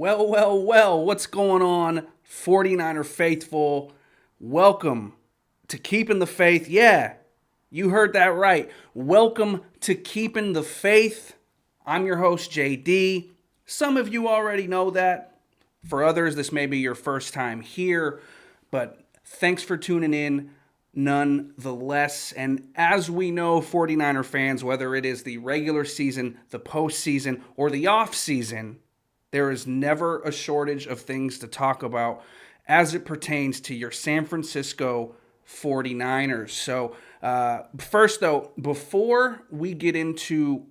Well, what's going on, 49er faithful? Welcome to Keeping the Faith. Yeah, you heard that right. Welcome to Keeping the Faith. I'm your host, JD. Some of you already know that. For others, this may be your first time here, but thanks for tuning in nonetheless. And as we know, 49er fans, whether it is the regular season, the postseason, or the off season, there is never a shortage of things to talk about as it pertains to your San Francisco 49ers. So, first, though, before we get into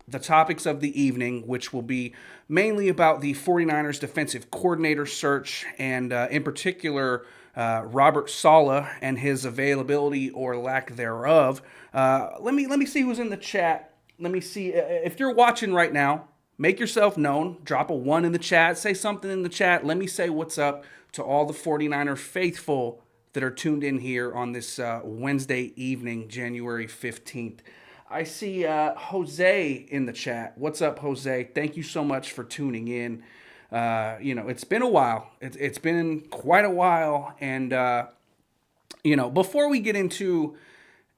the topics of the evening, which will be mainly about the 49ers defensive coordinator search and, in particular, Robert Saleh and his availability or lack thereof. Let me see who's in the chat. Let me see if you're watching right now. Make yourself known. Drop a 1 in the chat. Say something in the chat. Let me say what's up to all the 49er faithful that are tuned in here on this Wednesday evening, January 15th. I see Jose in the chat. What's up, Jose? Thank you so much for tuning in. It's been a while. It's been quite a while. And, before we get into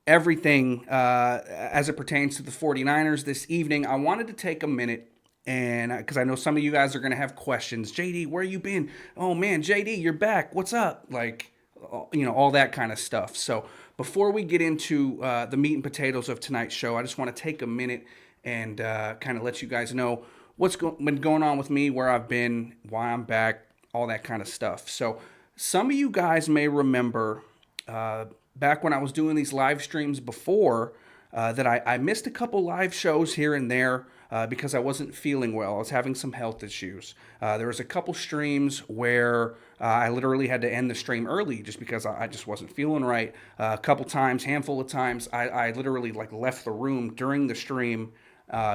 everything as it pertains to the 49ers this evening, I wanted to take a minute. And because I know some of you guys are going to have questions. JD, where you been? Oh, man, JD, you're back. What's up? All that kind of stuff. So before we get into the meat and potatoes of tonight's show, I just want to take a minute and kind of let you guys know what's been going on with me, where I've been, why I'm back, all that kind of stuff. So some of you guys may remember back when I was doing these live streams before that I missed a couple live shows here and there because I wasn't feeling well. I was having some health issues. There was a couple streams where I literally had to end the stream early just because I just wasn't feeling right. A couple times, handful of times, I literally left the room during the stream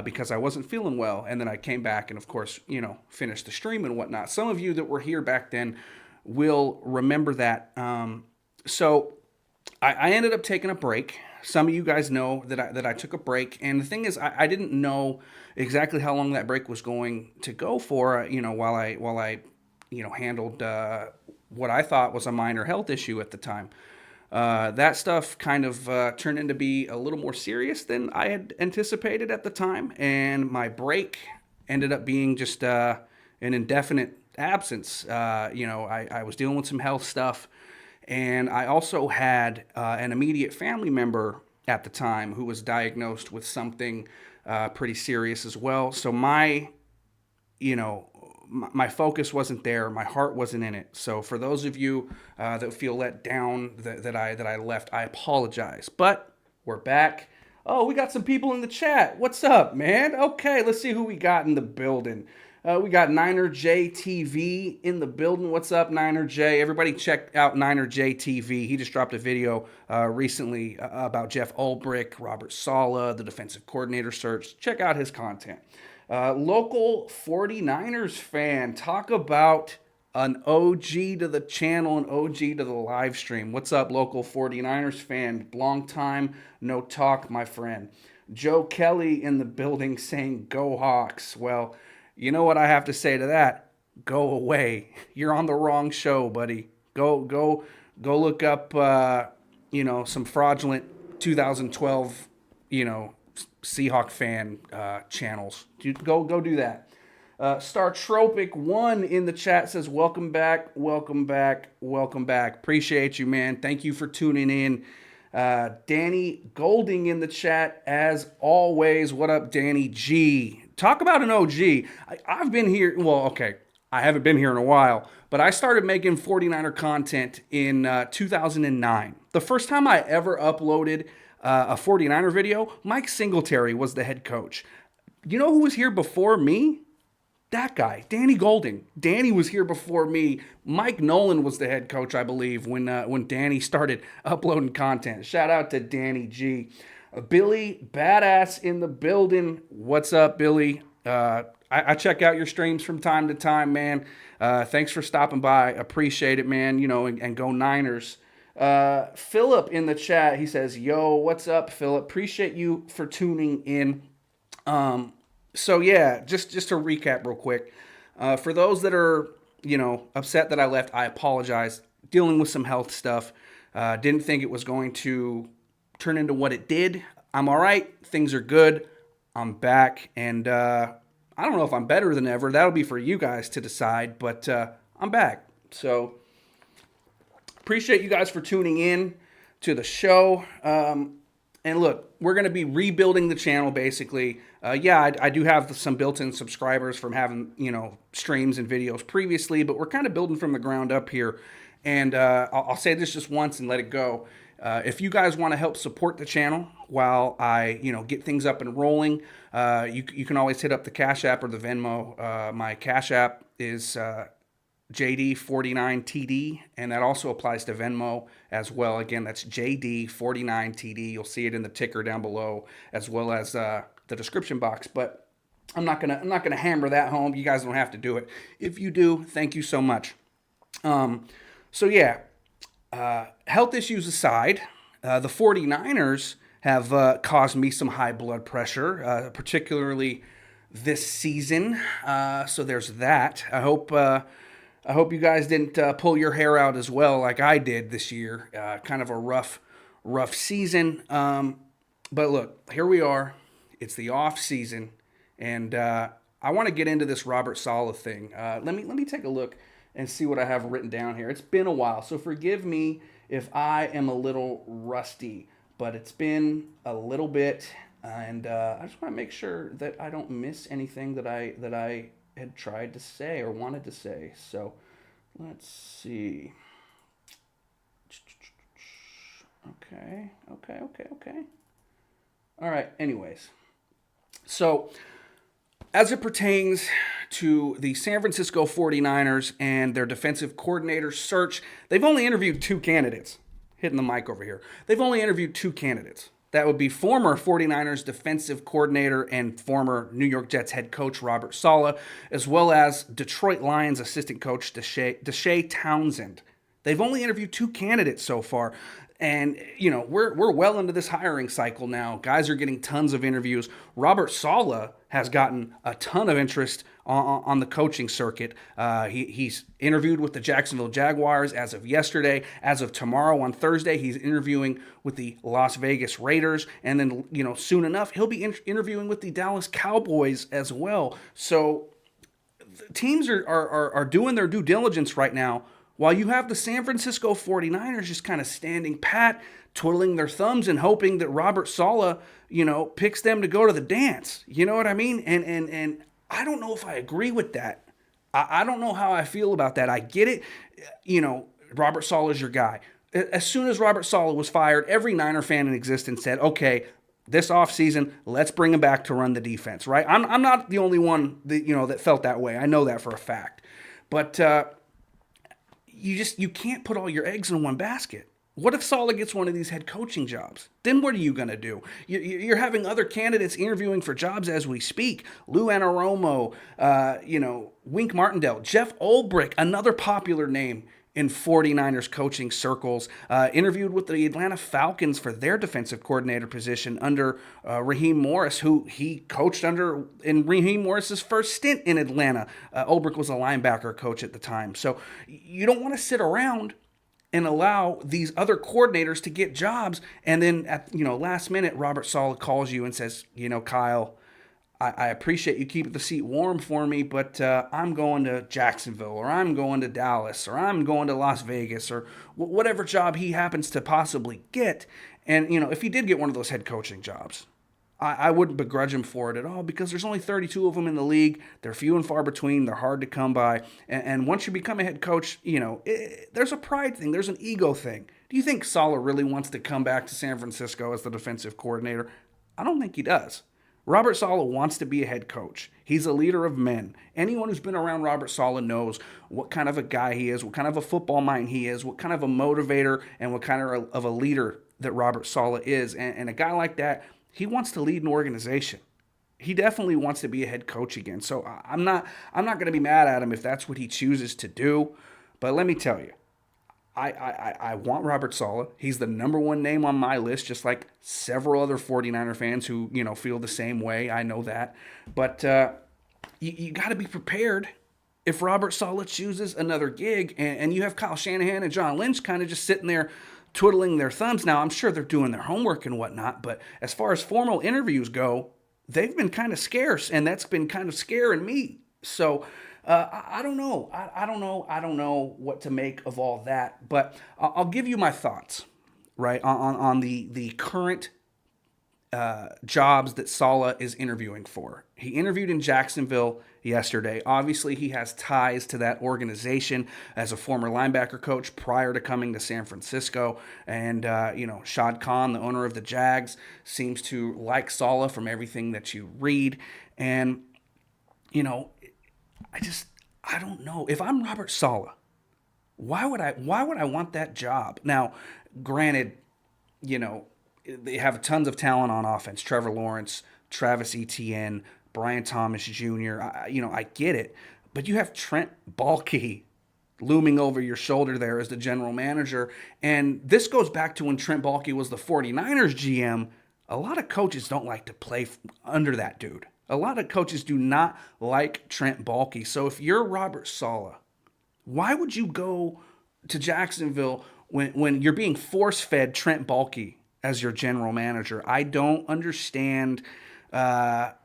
because I wasn't feeling well. And then I came back and, of course, finished the stream and whatnot. Some of you that were here back then will remember that. So I ended up taking a break. Some of you guys know that I took a break, and the thing is, I didn't know exactly how long that break was going to go for. While I handled what I thought was a minor health issue at the time. That stuff kind of turned into be a little more serious than I had anticipated at the time, and my break ended up being just an indefinite absence. I was dealing with some health stuff. And I also had an immediate family member at the time who was diagnosed with something pretty serious as well. So my focus wasn't there. My heart wasn't in it. So for those of you that feel let down that I left, I apologize. But we're back. Oh, we got some people in the chat. What's up, man? Okay, let's see who we got in the building. We got Niner J TV in the building. What's up, Niner J? Everybody check out Niner J TV. He just dropped a video recently about Jeff Ulbrich, Robert Saleh, the defensive coordinator search. Check out his content. Local 49ers fan. Talk about an OG to the channel, an OG to the live stream. What's up, local 49ers fan? Long time, no talk, my friend. Joe Kelly in the building saying, "Go Hawks." Well, you know what I have to say to that? Go away. You're on the wrong show, buddy. Go look up, some fraudulent 2012, Seahawk fan channels. Go do that. Star Tropic 1 in the chat says, welcome back. Appreciate you, man. Thank you for tuning in. Danny Golding in the chat, as always. What up, Danny G? Talk about an OG. I've been here. Well, okay. I haven't been here in a while, but I started making 49er content in 2009. The first time I ever uploaded a 49er video, Mike Singletary was the head coach. You know who was here before me? That guy, Danny Golding. Danny was here before me. Mike Nolan was the head coach, I believe, when Danny started uploading content. Shout out to Danny G. Billy Badass in the building. What's up, Billy? I check out your streams from time to time, man. Thanks for stopping by. Appreciate it, man. And go Niners. Philip in the chat, he says, yo, what's up, Philip? Appreciate you for tuning in. So yeah, just to recap real quick. For those that are, upset that I left, I apologize. Dealing with some health stuff. Didn't think it was going to turn into what it did. I'm all right. Things are good. I'm back. And I don't know if I'm better than ever. That'll be for you guys to decide. But I'm back. So appreciate you guys for tuning in to the show. And look, we're going to be rebuilding the channel basically. I do have some built-in subscribers from having, streams and videos previously, but we're kind of building from the ground up here. And I'll say this just once and let it go. If you guys want to help support the channel while I, get things up and rolling, you can always hit up the Cash App or the Venmo. My Cash App is JD49TD, and that also applies to Venmo as well. Again, that's JD49TD. You'll see it in the ticker down below, as well as the description box. But I'm not gonna hammer that home. You guys don't have to do it. If you do, thank you so much. Health issues aside, the 49ers have caused me some high blood pressure, particularly this season. So there's that. I hope you guys didn't pull your hair out as well like I did this year. Kind of a rough season. But look, here we are. It's the off season, and I want to get into this Robert Saleh thing. Let me take a look and see what I have written down here. It's been a while, so forgive me if I am a little rusty, but it's been a little bit, and I just want to make sure that I don't miss anything that I had tried to say or wanted to say. So let's see. Okay. All right, anyways. So as it pertains to the San Francisco 49ers and their defensive coordinator search, they've only interviewed 2 candidates. Hitting the mic over here. They've only interviewed 2 candidates. That would be former 49ers defensive coordinator and former New York Jets head coach Robert Saleh, as well as Detroit Lions assistant coach Deshae Townsend. They've only interviewed 2 candidates so far. And, we're well into this hiring cycle now. Guys are getting tons of interviews. Robert Saleh has gotten a ton of interest on the coaching circuit. He's interviewed with the Jacksonville Jaguars as of yesterday. As of tomorrow on Thursday, he's interviewing with the Las Vegas Raiders. And then, soon enough, he'll be interviewing with the Dallas Cowboys as well. So teams are doing their due diligence right now, while you have the San Francisco 49ers just kind of standing pat, twiddling their thumbs and hoping that Robert Saleh, picks them to go to the dance. You know what I mean? And I don't know if I agree with that. I don't know how I feel about that. I get it. Robert Saleh is your guy. As soon as Robert Saleh was fired, every Niner fan in existence said, okay, this offseason, let's bring him back to run the defense, right? I'm not the only one that, that felt that way. I know that for a fact. But you can't put all your eggs in one basket. What if Saleh gets one of these head coaching jobs? Then what are you going to do? You're having other candidates interviewing for jobs as we speak. Lou Anarumo, Wink Martindale, Jeff Ulbrich, another popular name in 49ers coaching circles, interviewed with the Atlanta Falcons for their defensive coordinator position under Raheem Morris, who he coached under in Raheem Morris's first stint in Atlanta. Ulbrich was a linebacker coach at the time. So you don't want to sit around and allow these other coordinators to get jobs, and then at last minute, Robert Saleh calls you and says, Kyle, I appreciate you keeping the seat warm for me, but I'm going to Jacksonville, or I'm going to Dallas, or I'm going to Las Vegas, or whatever job he happens to possibly get. And, if he did get one of those head coaching jobs, I wouldn't begrudge him for it at all, because there's only 32 of them in the league. They're few and far between. They're hard to come by. And once you become a head coach, there's a pride thing. There's an ego thing. Do you think Saleh really wants to come back to San Francisco as the defensive coordinator? I don't think he does. Robert Saleh wants to be a head coach. He's a leader of men. Anyone who's been around Robert Saleh knows what kind of a guy he is, what kind of a football mind he is, what kind of a motivator, and what kind of a leader that Robert Saleh is. And a guy like that, he wants to lead an organization. He definitely wants to be a head coach again. So I'm not going to be mad at him if that's what he chooses to do. But let me tell you, I want Robert Saleh. He's the number one name on my list, just like several other 49er fans who, feel the same way. I know that. But you got to be prepared. if Robert Saleh chooses another gig and you have Kyle Shanahan and John Lynch kind of just sitting there twiddling their thumbs. Now, I'm sure they're doing their homework and whatnot, but as far as formal interviews go, they've been kind of scarce, and that's been kind of scaring me. So I don't know. I don't know. I don't know what to make of all that, but I'll give you my thoughts, right, on the current jobs that Saleh is interviewing for. He interviewed in Jacksonville yesterday. Obviously, he has ties to that organization as a former linebacker coach prior to coming to San Francisco. And, Shad Khan, the owner of the Jags, seems to like Saleh from everything that you read. And, I don't know. If I'm Robert Saleh, why would I want that job? Now, granted, they have tons of talent on offense. Trevor Lawrence, Travis Etienne, Brian Thomas Jr. I get it. But you have Trent Baalke looming over your shoulder there as the general manager. And this goes back to when Trent Baalke was the 49ers GM. A lot of coaches don't like to play under that dude. A lot of coaches do not like Trent Baalke. So if you're Robert Saleh, why would you go to Jacksonville when you're being force-fed Trent Baalke as your general manager? I don't understand. Okay,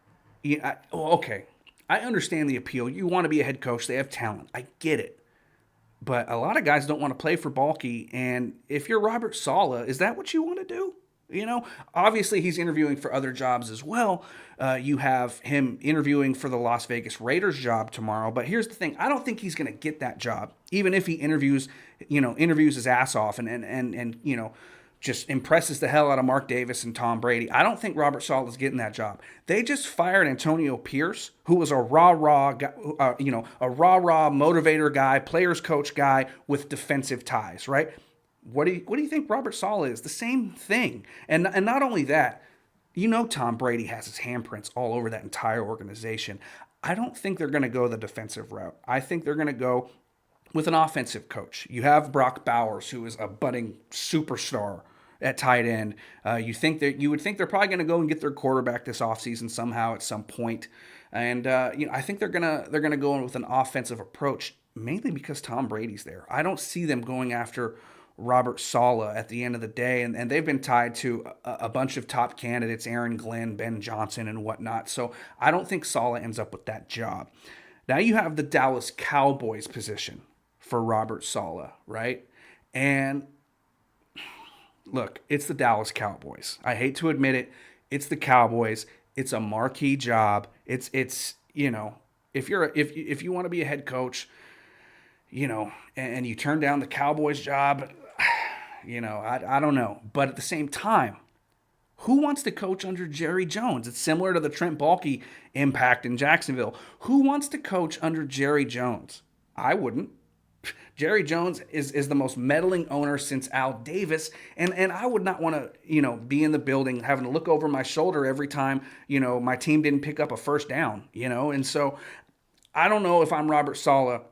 I understand the appeal. You want to be a head coach. They have talent. I get it. But a lot of guys don't want to play for Baalke. And if you're Robert Saleh, is that what you want to do? Obviously he's interviewing for other jobs as well. You have him interviewing for the Las Vegas Raiders job tomorrow. But here's the thing. I don't think he's going to get that job, even if he interviews his ass off and just impresses the hell out of Mark Davis and Tom Brady. I don't think Robert Saleh is getting that job. They just fired Antonio Pierce, who was a rah-rah motivator guy, players coach guy with defensive ties, right? What do you think Robert Saleh is? The same thing. And not only that, Tom Brady has his handprints all over that entire organization. I don't think they're going to go the defensive route. I think they're going to go with an offensive coach. You have Brock Bowers, who is a budding superstar at tight end. You would think they're probably going to go and get their quarterback this offseason somehow at some point. And I think they're gonna go in with an offensive approach, mainly because Tom Brady's there. I don't see them going after Robert Saleh at the end of the day, and they've been tied to a bunch of top candidates, Aaron Glenn, Ben Johnson, and whatnot. So I don't think Saleh ends up with that job. Now you have the Dallas Cowboys position for Robert Saleh, right? And look, it's the Dallas Cowboys. I hate to admit it. It's the Cowboys. It's a marquee job. It's if you want to be a head coach, and you turn down the Cowboys job, I don't know. But at the same time, who wants to coach under Jerry Jones? It's similar to the Trent Baalke impact in Jacksonville. Who wants to coach under Jerry Jones? I wouldn't. Jerry Jones is the most meddling owner since Al Davis, and I would not want to, be in the building having to look over my shoulder every time, my team didn't pick up a first down, and so I don't know if I'm Robert Saleh,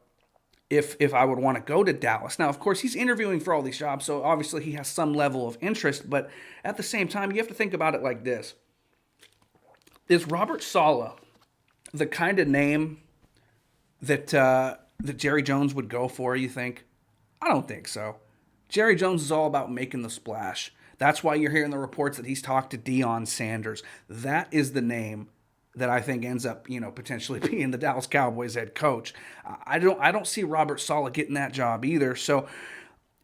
if I would want to go to Dallas. Now, of course, he's interviewing for all these jobs, so obviously he has some level of interest, but at the same time, you have to think about it like this. Is Robert Saleh the kind of name that Jerry Jones would go for, you think? I don't think so. Jerry Jones is all about making the splash. That's why you're hearing the reports that he's talked to Deion Sanders. That is the name that I think ends up, potentially being the Dallas Cowboys head coach. I don't see Robert Saleh getting that job either. So,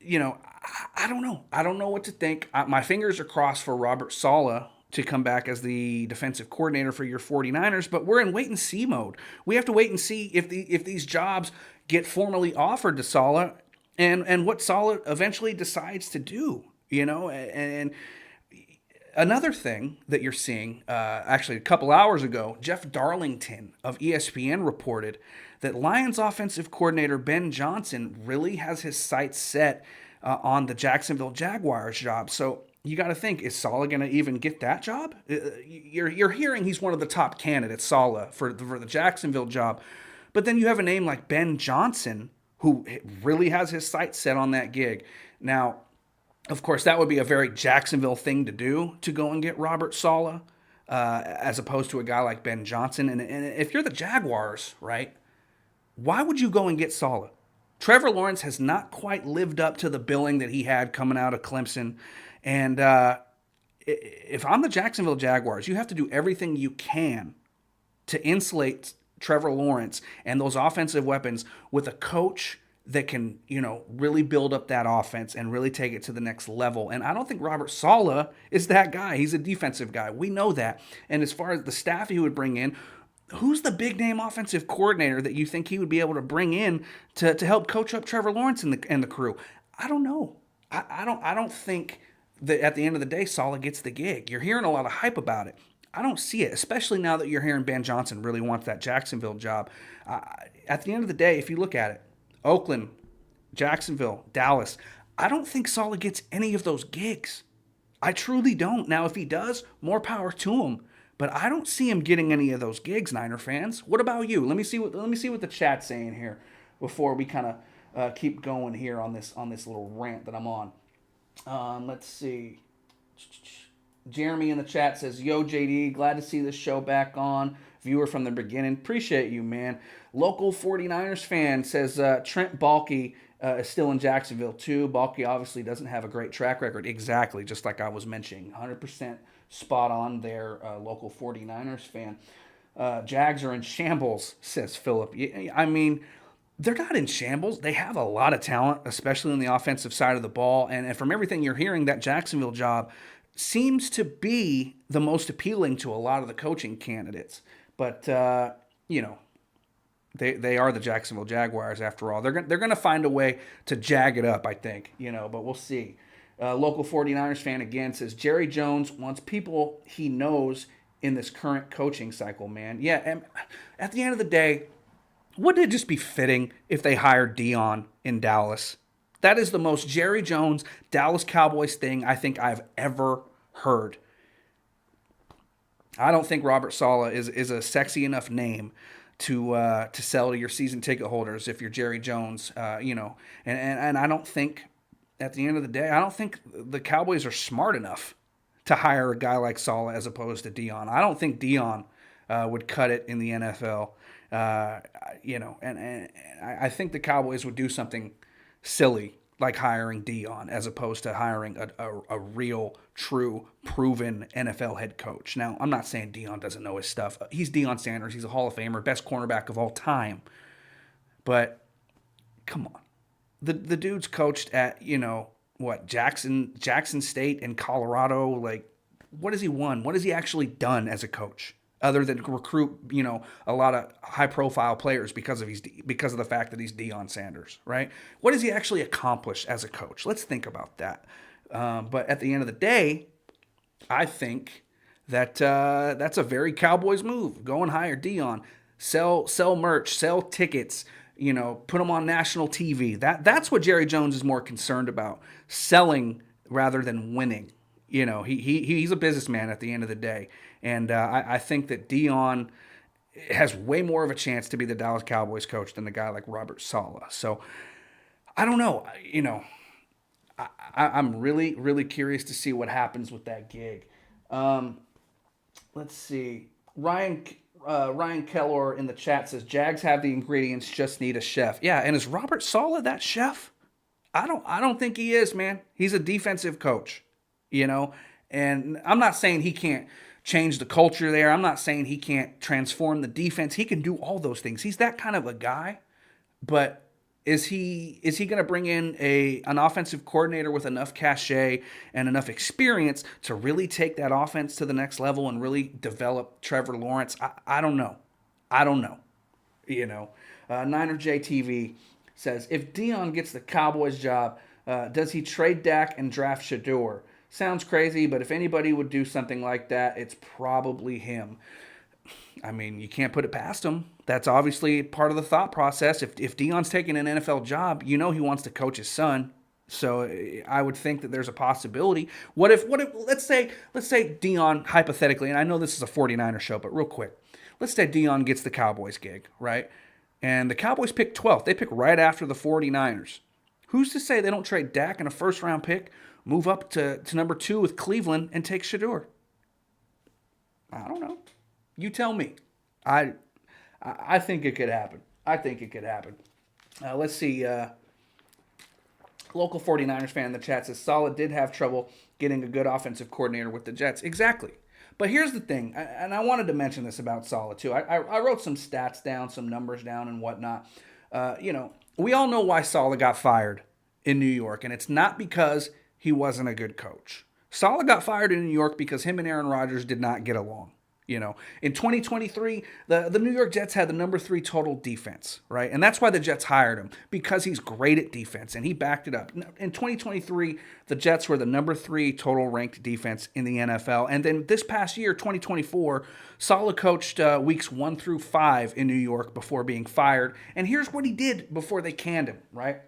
I don't know. I don't know what to think. My fingers are crossed for Robert Saleh to come back as the defensive coordinator for your 49ers, but we're in wait and see mode. We have to wait and see if these jobs get formally offered to Saleh and what Saleh eventually decides to do, and another thing that you're seeing, actually a couple hours ago, Jeff Darlington of ESPN reported that Lions offensive coordinator Ben Johnson really has his sights set on the Jacksonville Jaguars job. So you got to think, is Saleh going to even get that job? You're hearing he's one of the top candidates, Saleh, for the Jacksonville job. But then you have a name like Ben Johnson, who really has his sights set on that gig. Now, of course, that would be a very Jacksonville thing to do, to go and get Robert Saleh, as opposed to a guy like Ben Johnson. And if you're the Jaguars, right, why would you go and get Saleh? Trevor Lawrence has not quite lived up to the billing that he had coming out of Clemson. And if I'm the Jacksonville Jaguars, you have to do everything you can to insulate Trevor Lawrence and those offensive weapons with a coach that can, really build up that offense and really take it to the next level. And I don't think Robert Saleh is that guy. He's a defensive guy. We know that. And as far as the staff he would bring in, who's the big name offensive coordinator that you think he would be able to bring in to help coach up Trevor Lawrence and the crew? I don't know. I don't think that at the end of the day Saleh gets the gig. You're hearing a lot of hype about it. I don't see it, especially now that you're hearing Ben Johnson really wants that Jacksonville job. At the end of the day, if you look at it, Oakland, Jacksonville, Dallas, I don't think Saleh gets any of those gigs. I truly don't. Now, if he does, more power to him. But I don't see him getting any of those gigs, Niner fans. What about you? Let me see what the chat's saying here before we kind of keep going here on this little rant that I'm on. Let's see. Jeremy in the chat says, "Yo, JD, glad to see this show back on. Viewer from the beginning. Appreciate you, man." Local 49ers fan says Trent Baalke is still in Jacksonville, too. Baalke obviously doesn't have a great track record. Exactly, just like I was mentioning. 100% spot on there, local 49ers fan. Jags are in shambles, says Philip. I mean, they're not in shambles. They have a lot of talent, especially on the offensive side of the ball. And from everything you're hearing, that Jacksonville job seems to be the most appealing to a lot of the coaching candidates. But, they are the Jacksonville Jaguars after all. They're going to find a way to jag it up, I think, but we'll see. Local 49ers fan again says, Jerry Jones wants people he knows in this current coaching cycle, man. Yeah, and at the end of the day, wouldn't it just be fitting if they hired Dion in Dallas? That is the most Jerry Jones, Dallas Cowboys thing I think I've ever heard. I don't think Robert Saleh is a sexy enough name to sell to your season ticket holders if you're Jerry Jones, and I don't think, at the end of the day, I don't think the Cowboys are smart enough to hire a guy like Saleh as opposed to Dion. I don't think Dion would cut it in the NFL, and I think the Cowboys would do something silly like hiring Dion as opposed to hiring a real, true, proven NFL head coach. Now, I'm not saying Dion doesn't know his stuff. He's Deion Sanders. He's a Hall of Famer, best cornerback of all time. But come on. The dude's coached at, Jackson State and Colorado. Like, what has he won? What has he actually done as a coach? Other than recruit, a lot of high-profile players because of the fact that he's Deion Sanders, right? What does he actually accomplish as a coach? Let's think about that. But at the end of the day, I think that that's a very Cowboys move. Go and hire Deion, sell merch, sell tickets, put them on national TV. That's what Jerry Jones is more concerned about, selling rather than winning. He's a businessman at the end of the day. And I think that Dion has way more of a chance to be the Dallas Cowboys coach than a guy like Robert Saleh. So I don't know. I'm really, really curious to see what happens with that gig. Let's see. Ryan Kellor in the chat says, Jags have the ingredients, just need a chef. Yeah, and is Robert Saleh that chef? I don't think he is, man. He's a defensive coach, and I'm not saying he can't change the culture there. I'm not saying he can't transform the defense. He can do all those things. He's that kind of a guy. But is he going to bring in an offensive coordinator with enough cachet and enough experience to really take that offense to the next level and really develop Trevor Lawrence? I don't know. Niner JTV says, if Dion gets the Cowboys job, does he trade Dak and draft Shador? Sounds crazy, but if anybody would do something like that, it's probably him. I mean, you can't put it past him. That's obviously part of the thought process. If Dion's taking an NFL job, he wants to coach his son. So I would think that there's a possibility. What if let's say Dion, hypothetically, and I know this is a 49er show, but real quick, let's say Dion gets the Cowboys gig, right? And the Cowboys pick 12th. They pick right after the 49ers. Who's to say they don't trade Dak and a first-round pick, move up to number 2 with Cleveland, and take Shador? I don't know. You tell me. I think it could happen. I think it could happen. Let's see. Local 49ers fan in the chat says Saleh did have trouble getting a good offensive coordinator with the Jets. Exactly. But here's the thing, and I wanted to mention this about Saleh too. I wrote some stats down, some numbers down, and whatnot. We all know why Saleh got fired in New York, and it's not because he wasn't a good coach. Saleh got fired in New York because him and Aaron Rodgers did not get along. In 2023, the New York Jets had the number 3 total defense, right? And that's why the Jets hired him, because he's great at defense, and he backed it up. In 2023, the Jets were the number 3 total ranked defense in the NFL. And then this past year, 2024, Saleh coached weeks 1 through 5 in New York before being fired. And here's what he did before they canned him, right?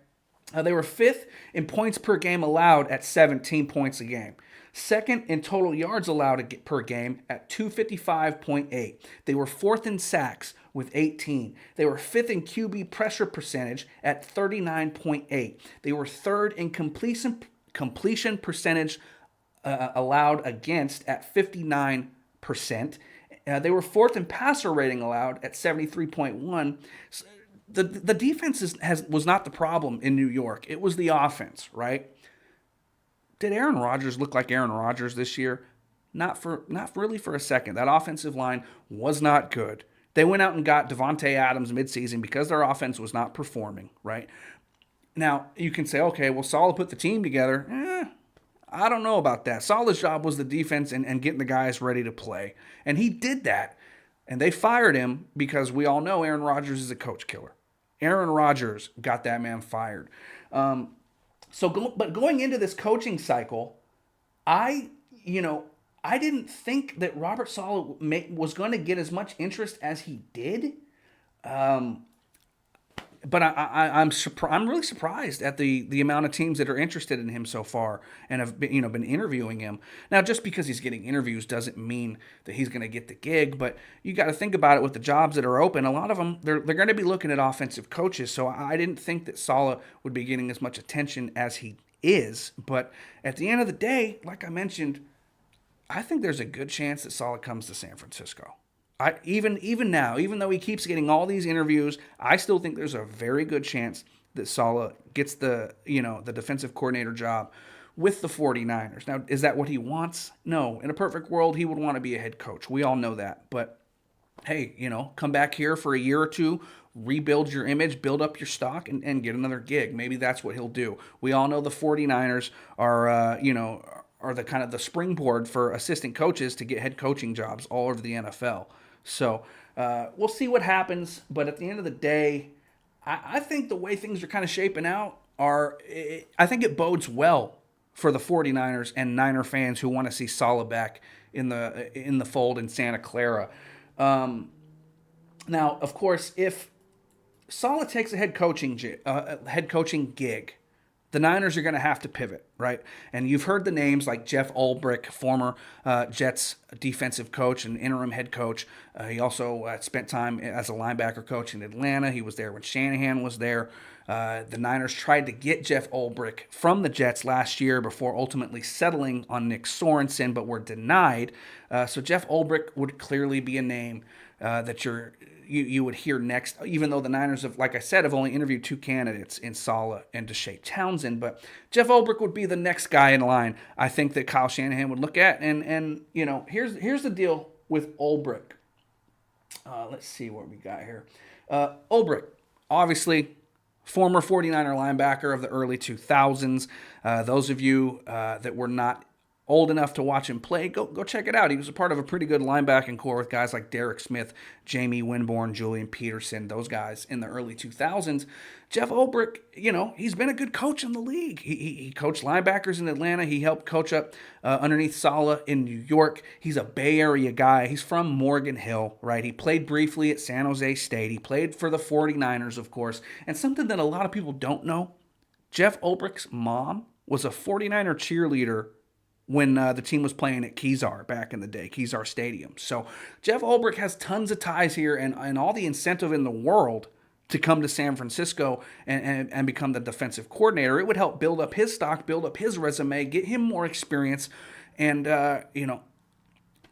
They were 5th in points per game allowed at 17 points a game. 2nd in total yards allowed per game at 255.8. They were 4th in sacks with 18. They were 5th in QB pressure percentage at 39.8. They were 3rd in completion percentage allowed against at 59%. They were 4th in passer rating allowed at 73.1. The defense was not the problem in New York. It was the offense, right? Did Aaron Rodgers look like Aaron Rodgers this year? Not really for a second. That offensive line was not good. They went out and got Devontae Adams midseason because their offense was not performing, right? Now, you can say, okay, well, Saleh put the team together. I don't know about that. Saleh's job was the defense and getting the guys ready to play. And he did that. And they fired him because we all know Aaron Rodgers is a coach killer. Aaron Rodgers got that man fired. But going into this coaching cycle, I didn't think that Robert Saleh was going to get as much interest as he did. But I'm really surprised at the amount of teams that are interested in him so far and have been interviewing him. Now, just because he's getting interviews doesn't mean that he's going to get the gig. But you got to think about it with the jobs that are open. A lot of them they're going to be looking at offensive coaches. So I didn't think that Saleh would be getting as much attention as he is. But at the end of the day, like I mentioned, I think there's a good chance that Saleh comes to San Francisco. Even now, even though he keeps getting all these interviews, I still think there's a very good chance that Saleh gets the defensive coordinator job with the 49ers. Now, is that what he wants? No. In a perfect world, he would want to be a head coach. We all know that. But hey, come back here for a year or two, rebuild your image, build up your stock, and get another gig. Maybe that's what he'll do. We all know the 49ers are the kind of the springboard for assistant coaches to get head coaching jobs all over the NFL. So we'll see what happens. But at the end of the day, I think the way things are kind of shaping out I think it bodes well for the 49ers and Niner fans who want to see Saleh back in the fold in Santa Clara. Now, of course, if Saleh takes a head coaching gig, the Niners are going to have to pivot, right? And you've heard the names like Jeff Ulbrich, former Jets defensive coach and interim head coach. He also spent time as a linebacker coach in Atlanta. He was there when Shanahan was there. The Niners tried to get Jeff Ulbrich from the Jets last year before ultimately settling on Nick Sorensen, but were denied. So Jeff Ulbrich would clearly be a name that you would hear next, even though the Niners have, like I said, have only interviewed 2 candidates in Saleh and Deshae Townsend. But Jeff Ulbrich would be the next guy in line, I think, that Kyle Shanahan would look at. And here's the deal with Ulbrich. Let's see what we got here. Ulbrich, obviously, former 49er linebacker of the early 2000s. Those of you that were not old enough to watch him play, go check it out. He was a part of a pretty good linebacking core with guys like Derek Smith, Jamie Winborn, Julian Peterson, those guys in the early 2000s. Jeff Ulbrich, he's been a good coach in the league. He coached linebackers in Atlanta. He helped coach up underneath Saleh in New York. He's a Bay Area guy. He's from Morgan Hill, right? He played briefly at San Jose State. He played for the 49ers, of course. And something that a lot of people don't know, Jeff Ulbrich's mom was a 49er cheerleader when the team was playing at Kezar back in the day, Kezar Stadium. So Jeff Ulbrich has tons of ties here and all the incentive in the world to come to San Francisco and become the defensive coordinator. It would help build up his stock, build up his resume, get him more experience. And,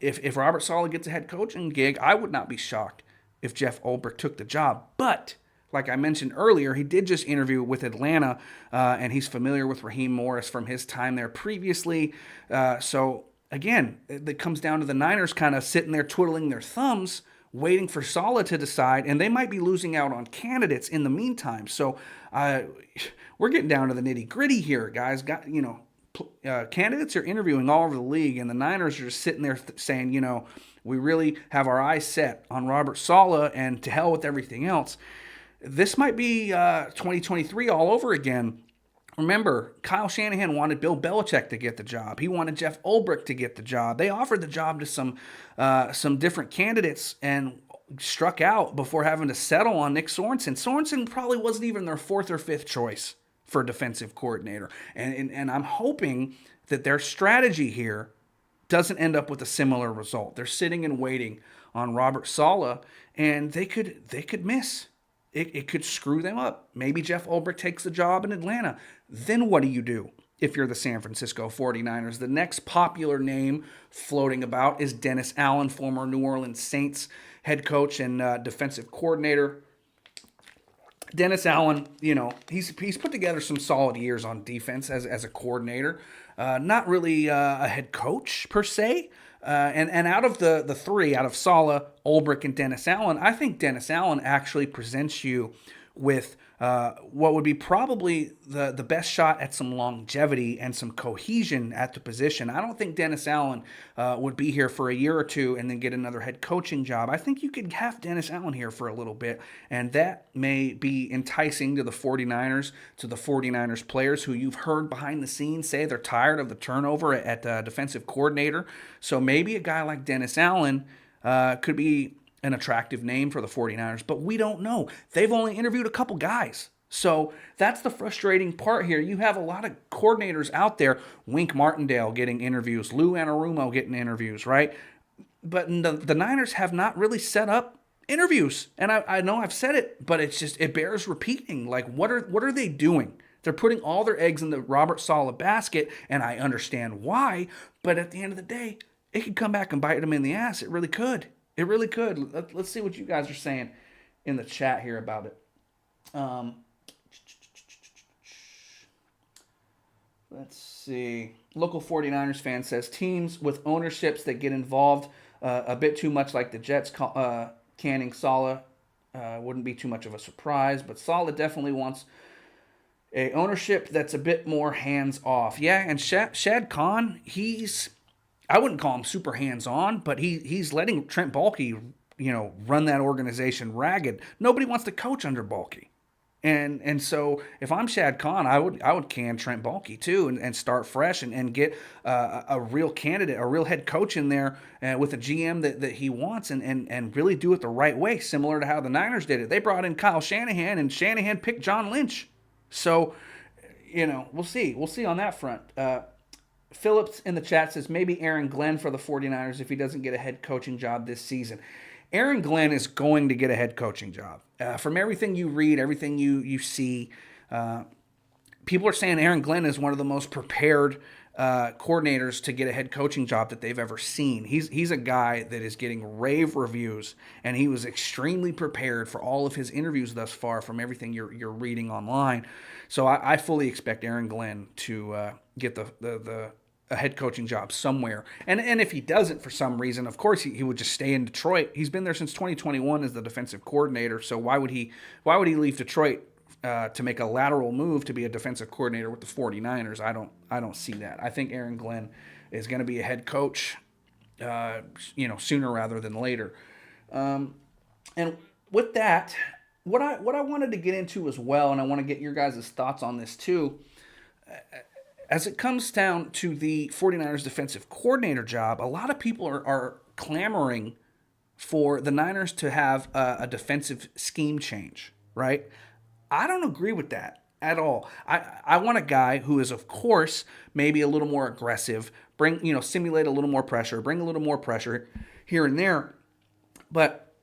if Robert Saleh gets a head coaching gig, I would not be shocked if Jeff Ulbrich took the job. But like I mentioned earlier, he did just interview with Atlanta, and he's familiar with Raheem Morris from his time there previously. So again, it comes down to the Niners kind of sitting there twiddling their thumbs, waiting for Saleh to decide, and they might be losing out on candidates in the meantime. So we're getting down to the nitty gritty here, guys. Candidates are interviewing all over the league, and the Niners are just sitting there saying, we really have our eyes set on Robert Saleh, and to hell with everything else. This might be 2023 all over again. Remember, Kyle Shanahan wanted Bill Belichick to get the job. He wanted Jeff Ulbrich to get the job. They offered the job to some different candidates and struck out before having to settle on Nick Sorensen. Sorensen probably wasn't even their fourth or fifth choice for defensive coordinator. And I'm hoping that their strategy here doesn't end up with a similar result. They're sitting and waiting on Robert Saleh, and they could miss. It could screw them up. Maybe Jeff Ulbrich takes the job in Atlanta. Then what do if you're the San Francisco 49ers? The next popular name floating about is Dennis Allen, former New Orleans Saints head coach and defensive coordinator. Dennis Allen, he's put together some solid years on defense as a coordinator. Not really a head coach per se. And out of the three, out of Saleh, Ulbrich, and Dennis Allen, I think Dennis Allen actually presents you with what would be probably the best shot at some longevity and some cohesion at the position. I don't think Dennis Allen would be here for a year or two and then get another head coaching job. I think you could have Dennis Allen here for a little bit, and that may be enticing to the 49ers, to the 49ers players who you've heard behind the scenes say they're tired of the turnover at defensive coordinator. So maybe a guy like Dennis Allen could be an attractive name for the 49ers, but we don't know. They've only interviewed a couple guys. So that's the frustrating part here. You have a lot of coordinators out there, Wink Martindale getting interviews, Lou Anarumo getting interviews, right? But the Niners have not really set up interviews. And I know I've said it, but it bears repeating. Like, what are they doing? They're putting all their eggs in the Robert Saleh basket, and I understand why, but at the end of the day, it could come back and bite them in the ass. It really could. It really could. Let's see what you guys are saying in the chat here about it. Let's see. Local 49ers fan says, teams with ownerships that get involved a bit too much like the Jets canning Saleh wouldn't be too much of a surprise, but Saleh definitely wants a ownership that's a bit more hands-off. Yeah, and Shad Khan, I wouldn't call him super hands-on, but he's letting Trent Baalke, run that organization ragged. Nobody wants to coach under Baalke. And so if I'm Shad Khan, I would can Trent Baalke too and start fresh and get a real candidate, a real head coach in there with a GM that he wants and really do it the right way, similar to how the Niners did it. They brought in Kyle Shanahan, and Shanahan picked John Lynch. So, we'll see. We'll see on that front. Phillips in the chat says maybe Aaron Glenn for the 49ers if he doesn't get a head coaching job this season. Aaron Glenn is going to get a head coaching job. From everything you read, everything you see, people are saying Aaron Glenn is one of the most prepared coordinators to get a head coaching job that they've ever seen. He's a guy that is getting rave reviews, and he was extremely prepared for all of his interviews thus far from everything you're reading online. So I fully expect Aaron Glenn to get a head coaching job somewhere. And if he doesn't for some reason, of course he would just stay in Detroit. He's been there since 2021 as the defensive coordinator. So why would he leave Detroit to make a lateral move to be a defensive coordinator with the 49ers? I don't see that. I think Aaron Glenn is going to be a head coach, sooner rather than later. And with that, what I wanted to get into as well, and I want to get your guys' thoughts on this too, as it comes down to the 49ers defensive coordinator job, a lot of people are clamoring for the Niners to have a defensive scheme change, right? I don't agree with that at all. I want a guy who is, of course, maybe a little more aggressive, simulate a little more pressure, bring a little more pressure here and there. But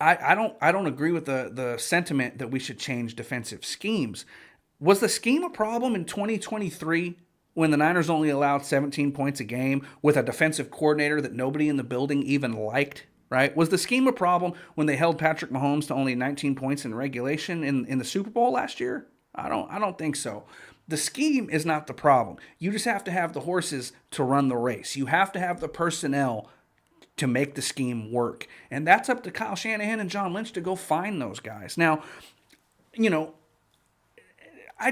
I don't agree with the sentiment that we should change defensive schemes. Was the scheme a problem in 2023 when the Niners only allowed 17 points a game with a defensive coordinator that nobody in the building even liked? right? Was the scheme a problem when they held Patrick Mahomes to only 19 points in regulation in the Super Bowl last year? I don't think so. The scheme is not the problem. You just have to have the horses to run the race. You have to have the personnel to make the scheme work. And that's up to Kyle Shanahan and John Lynch to go find those guys. Now, you know, I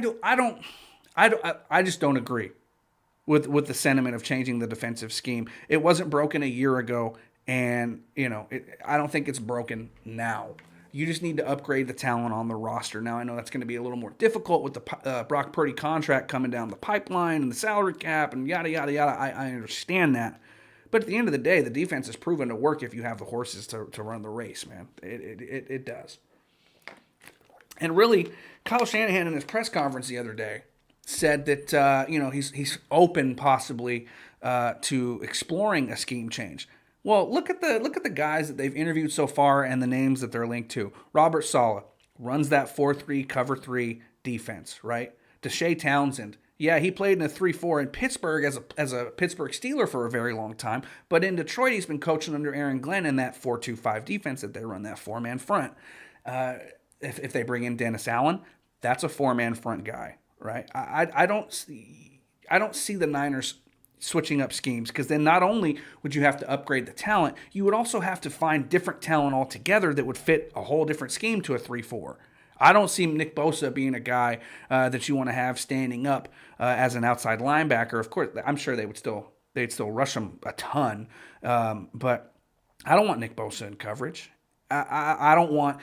just don't agree with the sentiment of changing the defensive scheme. It wasn't broken a year ago, and I don't think it's broken now. You just need to upgrade the talent on the roster. Now, I know that's going to be a little more difficult with the Brock Purdy contract coming down the pipeline and the salary cap and yada, yada, yada. I understand that. But at the end of the day, the defense has proven to work if you have the horses to run the race, man. It does. And really, Kyle Shanahan in his press conference the other day said that he's open possibly to exploring a scheme change. Well, look at the guys that they've interviewed so far and the names that they're linked to. Robert Saleh runs that 4-3 cover 3 defense, right? Deshae Townsend, yeah, he played in a 3-4 in Pittsburgh as a Pittsburgh Steeler for a very long time, but in Detroit he's been coaching under Aaron Glenn in that 4-2-5 defense that they run, that 4-man front. If they bring in Dennis Allen, that's a 4-man front guy, right? I don't see the Niners switching up schemes, because then not only would you have to upgrade the talent, you would also have to find different talent altogether that would fit a whole different scheme to a 3-4. I don't see Nick Bosa being a guy that you want to have standing up as an outside linebacker. Of course, I'm sure they'd still rush him a ton, but I don't want Nick Bosa in coverage. I don't want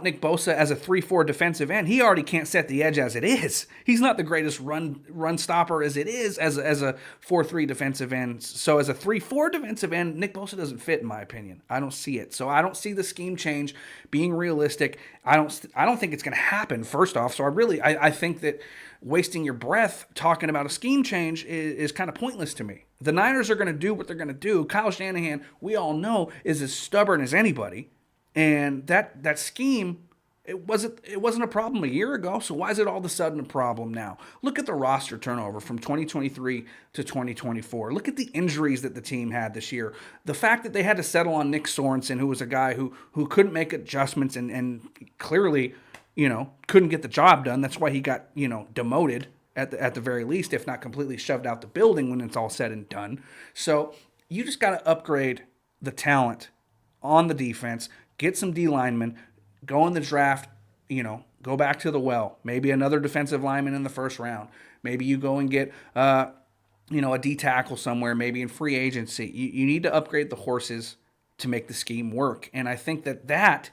Nick Bosa as a 3-4 defensive end. He already can't set the edge as it is. He's not the greatest run stopper as it is as a 4-3 defensive end. So as a 3-4 defensive end, Nick Bosa doesn't fit, in my opinion. I don't see it. So I don't see the scheme change being realistic. I don't think it's going to happen, first off. So I think that wasting your breath talking about a scheme change is kind of pointless to me. The Niners are going to do what they're going to do. Kyle Shanahan, we all know, is as stubborn as anybody. And that scheme, it wasn't a problem a year ago, so why is it all of a sudden a problem now? Look at the roster turnover from 2023 to 2024. Look at the injuries that the team had this year. The fact that they had to settle on Nick Sorensen, who was a guy who couldn't make adjustments and clearly, couldn't get the job done. That's why he got, demoted at the very least, if not completely shoved out the building when it's all said and done. So you just got to upgrade the talent on the defense. Get some D linemen, go in the draft, go back to the well. Maybe another defensive lineman in the first round. Maybe you go and get, a D tackle somewhere, maybe in free agency. You need to upgrade the horses to make the scheme work. And I think that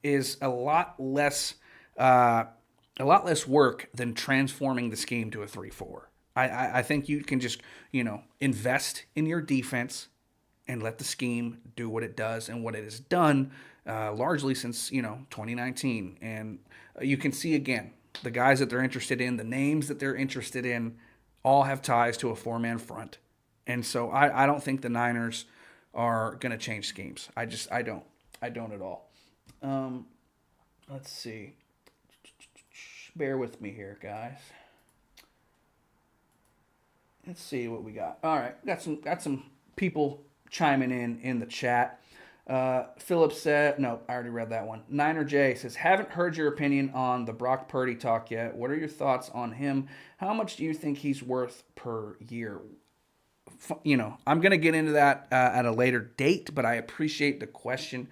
is a lot less work than transforming the scheme to a 3-4. I think you can just, invest in your defense and let the scheme do what it does and what it has done largely since, 2019. And you can see, again, the guys that they're interested in, the names that they're interested in, all have ties to a 4-man front. And so I don't think the Niners are going to change schemes. I don't at all. Let's see. Bear with me here, guys. Let's see what we got. All right, got some people chiming in the chat. Philip said, no, I already read that one. Niner J says, haven't heard your opinion on the Brock Purdy talk yet. What are your thoughts on him? How much do you think he's worth per year? I'm going to get into that at a later date, but I appreciate the question.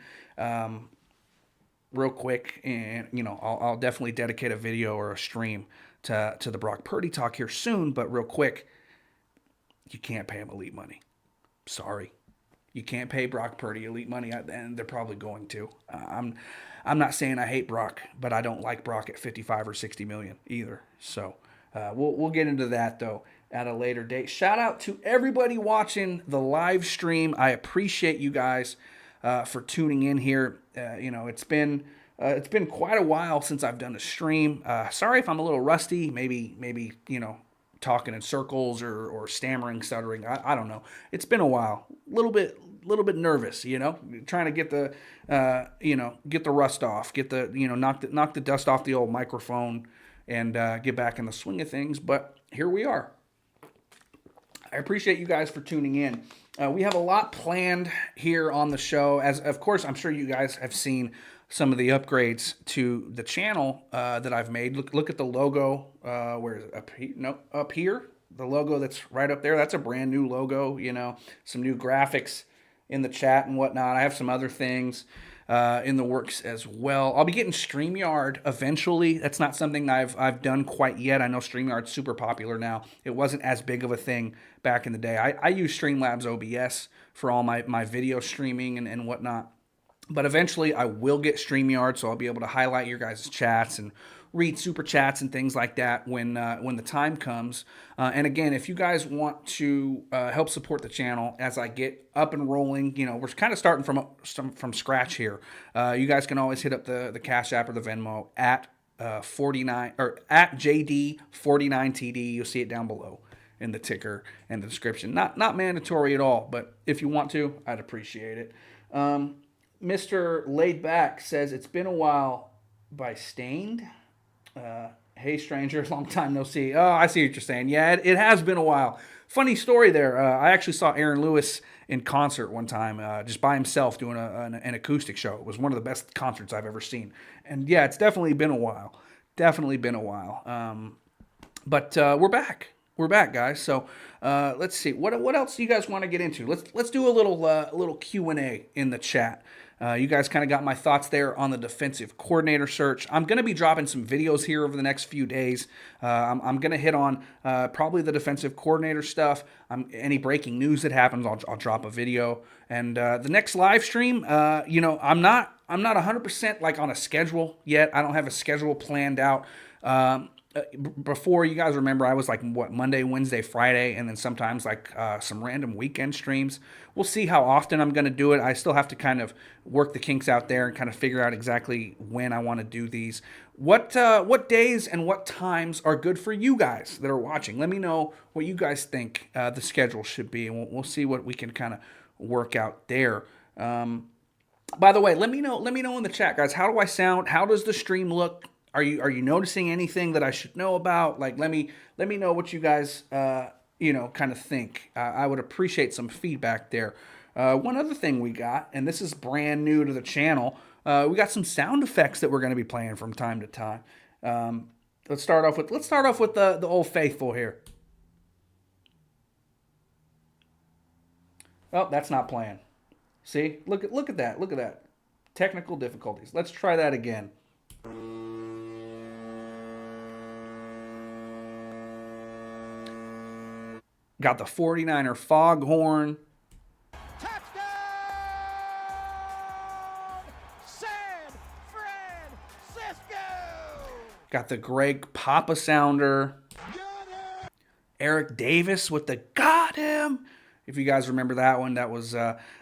Real quick, and I'll definitely dedicate a video or a stream to the Brock Purdy talk here soon. But real quick, you can't pay him elite money. Sorry. You can't pay Brock Purdy elite money, and they're probably going to. I'm not saying I hate Brock, but I don't like Brock at 55 or 60 million either. So we'll get into that though at a later date. Shout out to everybody watching the live stream. I appreciate you guys for tuning in here. It's been quite a while since I've done a stream. Sorry if I'm a little rusty. Maybe talking in circles or stammering, stuttering. I don't know. It's been a while. A little bit nervous, trying to get the get the rust off, get the knock the dust off the old microphone and get back in the swing of things. But here we are. I appreciate you guys for tuning in. We have a lot planned here on the show. As of course, I'm sure you guys have seen some of the upgrades to the channel that I've made. Look at the logo. Where is it? Up here? No, up here. The logo that's right up there. That's a brand new logo. You know, some new graphics in the chat and whatnot. I have some other things in the works as well. I'll be getting StreamYard eventually. That's not something I've done quite yet. I know StreamYard's super popular now. It wasn't as big of a thing back in the day. I use Streamlabs OBS for all my video streaming and whatnot. But eventually I will get StreamYard, so I'll be able to highlight your guys' chats and read super chats and things like that when the time comes. And again, if you guys want to help support the channel as I get up and rolling, you know, we're kind of starting from scratch here. You guys can always hit up the Cash App or the Venmo at 49 or at JD49TD. You'll see it down below in the ticker and the description. Not mandatory at all, but if you want to, I'd appreciate it. Mr. Laidback says, it's been a while by Stained. Hey, stranger, long time no see. Oh, I see what you're saying. Yeah, it has been a while. Funny story there. I actually saw Aaron Lewis in concert one time, just by himself doing an acoustic show. It was one of the best concerts I've ever seen. And yeah, it's definitely been a while. Definitely been a while. But we're back. We're back, guys. So let's see. What else do you guys want to get into? Let's do a little Q&A in the chat. You guys kind of got my thoughts there on the defensive coordinator search. I'm going to be dropping some videos here over the next few days. I'm going to hit on probably the defensive coordinator stuff. Any breaking news that happens, I'll drop a video. And the next live stream, you know, I'm not 100% like on a schedule yet. I don't have a schedule planned out. Before, you guys remember, I was like, Monday, Wednesday, Friday, and then sometimes like some random weekend streams. We'll see how often I'm going to do it. I still have to kind of work the kinks out there and kind of figure out exactly when I want to do these. What days and what times are good for you guys that are watching? Let me know what you guys think the schedule should be, and we'll see what we can kind of work out there. By the way, let me know in the chat, guys. How do I sound? How does the stream look? Are you noticing anything that I should know about? Like, let me know what you guys kind of think. I would appreciate some feedback there. One other thing we got, and this is brand new to the channel, we got some sound effects that we're going to be playing from time to time. Let's start off with the old faithful here. Oh, that's not playing. See, look at that. Technical difficulties. Let's try that again. Got the 49er foghorn. Touchdown! San Francisco! Got the Greg Papa sounder. Eric Davis with the got him. If you guys remember that one, that was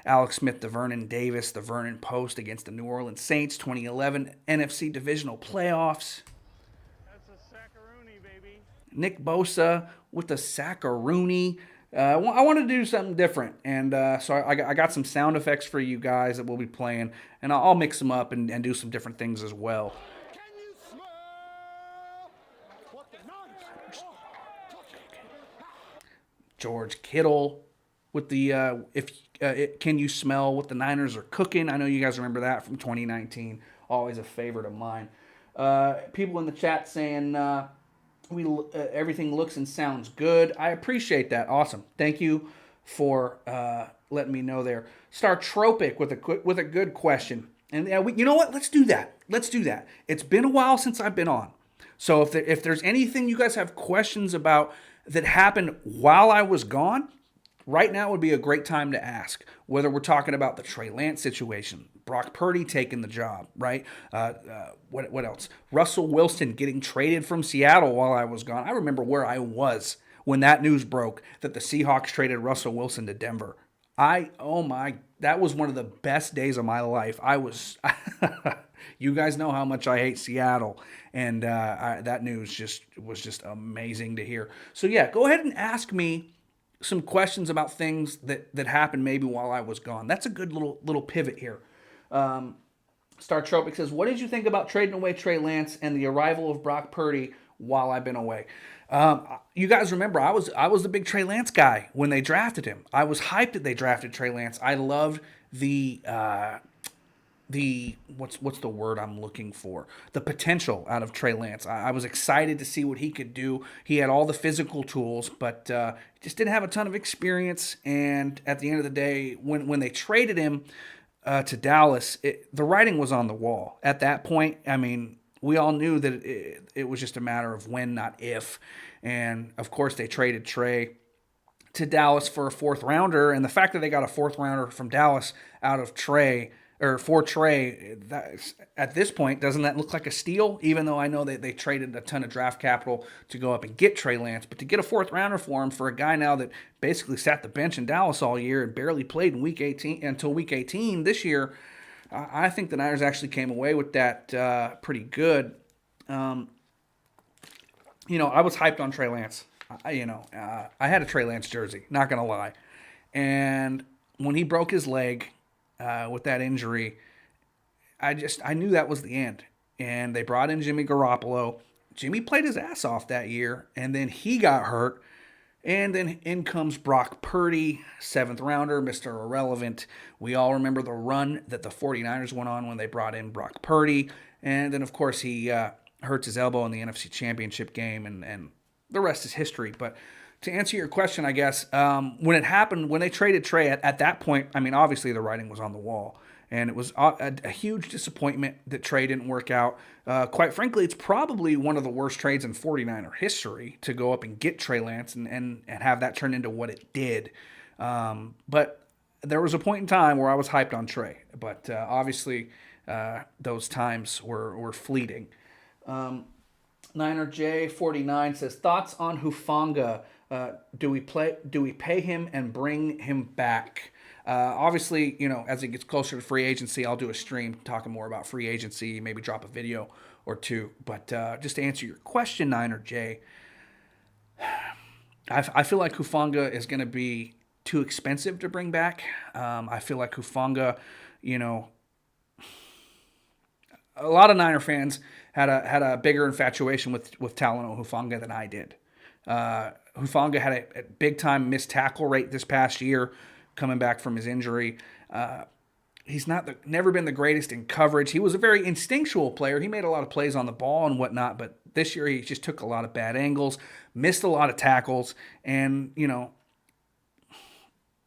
Alex Smith, the Vernon Davis, the Vernon Post against the New Orleans Saints, 2011 NFC Divisional Playoffs. That's a sackaroonie, baby. Nick Bosa with the sackaroonie. I want to do something different, and so I got some sound effects for you guys that we'll be playing, and I'll mix them up and do some different things as well. Can you smell what the Niners are? George Kittle with the can you smell what the Niners are cooking? I know you guys remember that from 2019. Always a favorite of mine. People in the chat saying everything looks and sounds good. I appreciate that. Awesome. Thank you for letting me know there. Star Tropic with a good question. And you know what? Let's do that. It's been a while since I've been on. So if there's anything you guys have questions about that happened while I was gone, right now would be a great time to ask. Whether we're talking about the Trey Lance situation, Brock Purdy taking the job, right? What else? Russell Wilson getting traded from Seattle while I was gone. I remember where I was when that news broke that the Seahawks traded Russell Wilson to Denver. That was one of the best days of my life. You guys know how much I hate Seattle, and that news was just amazing to hear. So yeah, go ahead and ask me some questions about things that happened maybe while I was gone. That's a good little pivot here. Star Tropic says, what did you think about trading away Trey Lance and the arrival of Brock Purdy while I've been away. You guys remember I was the big Trey Lance guy when they drafted him. I was hyped that they drafted Trey Lance. I loved the what's the word I'm looking for? The potential out of Trey Lance. I was excited to see what he could do. He had all the physical tools, but just didn't have a ton of experience. And at the end of the day, when they traded him to Dallas, the writing was on the wall. At that point, I mean, we all knew that it was just a matter of when, not if. And of course, they traded Trey to Dallas for a fourth rounder, and the fact that they got a fourth rounder from Dallas out of Trey or for Trey, at this point, doesn't that look like a steal? Even though I know that they traded a ton of draft capital to go up and get Trey Lance, but to get a fourth rounder for him for a guy now that basically sat the bench in Dallas all year and barely played in week 18 until week 18 this year, I think the Niners actually came away with that pretty good. I was hyped on Trey Lance. I had a Trey Lance jersey, not gonna lie, and when he broke his leg with that injury, I knew that was the end. And they brought in Jimmy Garoppolo. Jimmy played his ass off that year, and then he got hurt. And then in comes Brock Purdy, seventh rounder, Mr. Irrelevant. We all remember the run that the 49ers went on when they brought in Brock Purdy. And then, of course, he hurts his elbow in the NFC Championship game, and the rest is history. But to answer your question, I guess, when it happened, when they traded Trey at that point, I mean, obviously the writing was on the wall. And it was a huge disappointment that Trey didn't work out. Quite frankly, it's probably one of the worst trades in 49er history to go up and get Trey Lance and have that turn into what it did. But there was a point in time where I was hyped on Trey. But obviously, those times were fleeting. Niner J49 says, thoughts on Hufanga? Do we pay him and bring him back? Obviously, as it gets closer to free agency, I'll do a stream talking more about free agency, maybe drop a video or two. But just to answer your question, Niner J, I feel like Hufanga is going to be too expensive to bring back. I feel like Hufanga, a lot of Niner fans had a bigger infatuation with Talanoa Hufanga than I did. Hufanga had a big time missed tackle rate this past year, coming back from his injury. He's never been the greatest in coverage. He was a very instinctual player. He made a lot of plays on the ball and whatnot, but this year he just took a lot of bad angles, missed a lot of tackles, and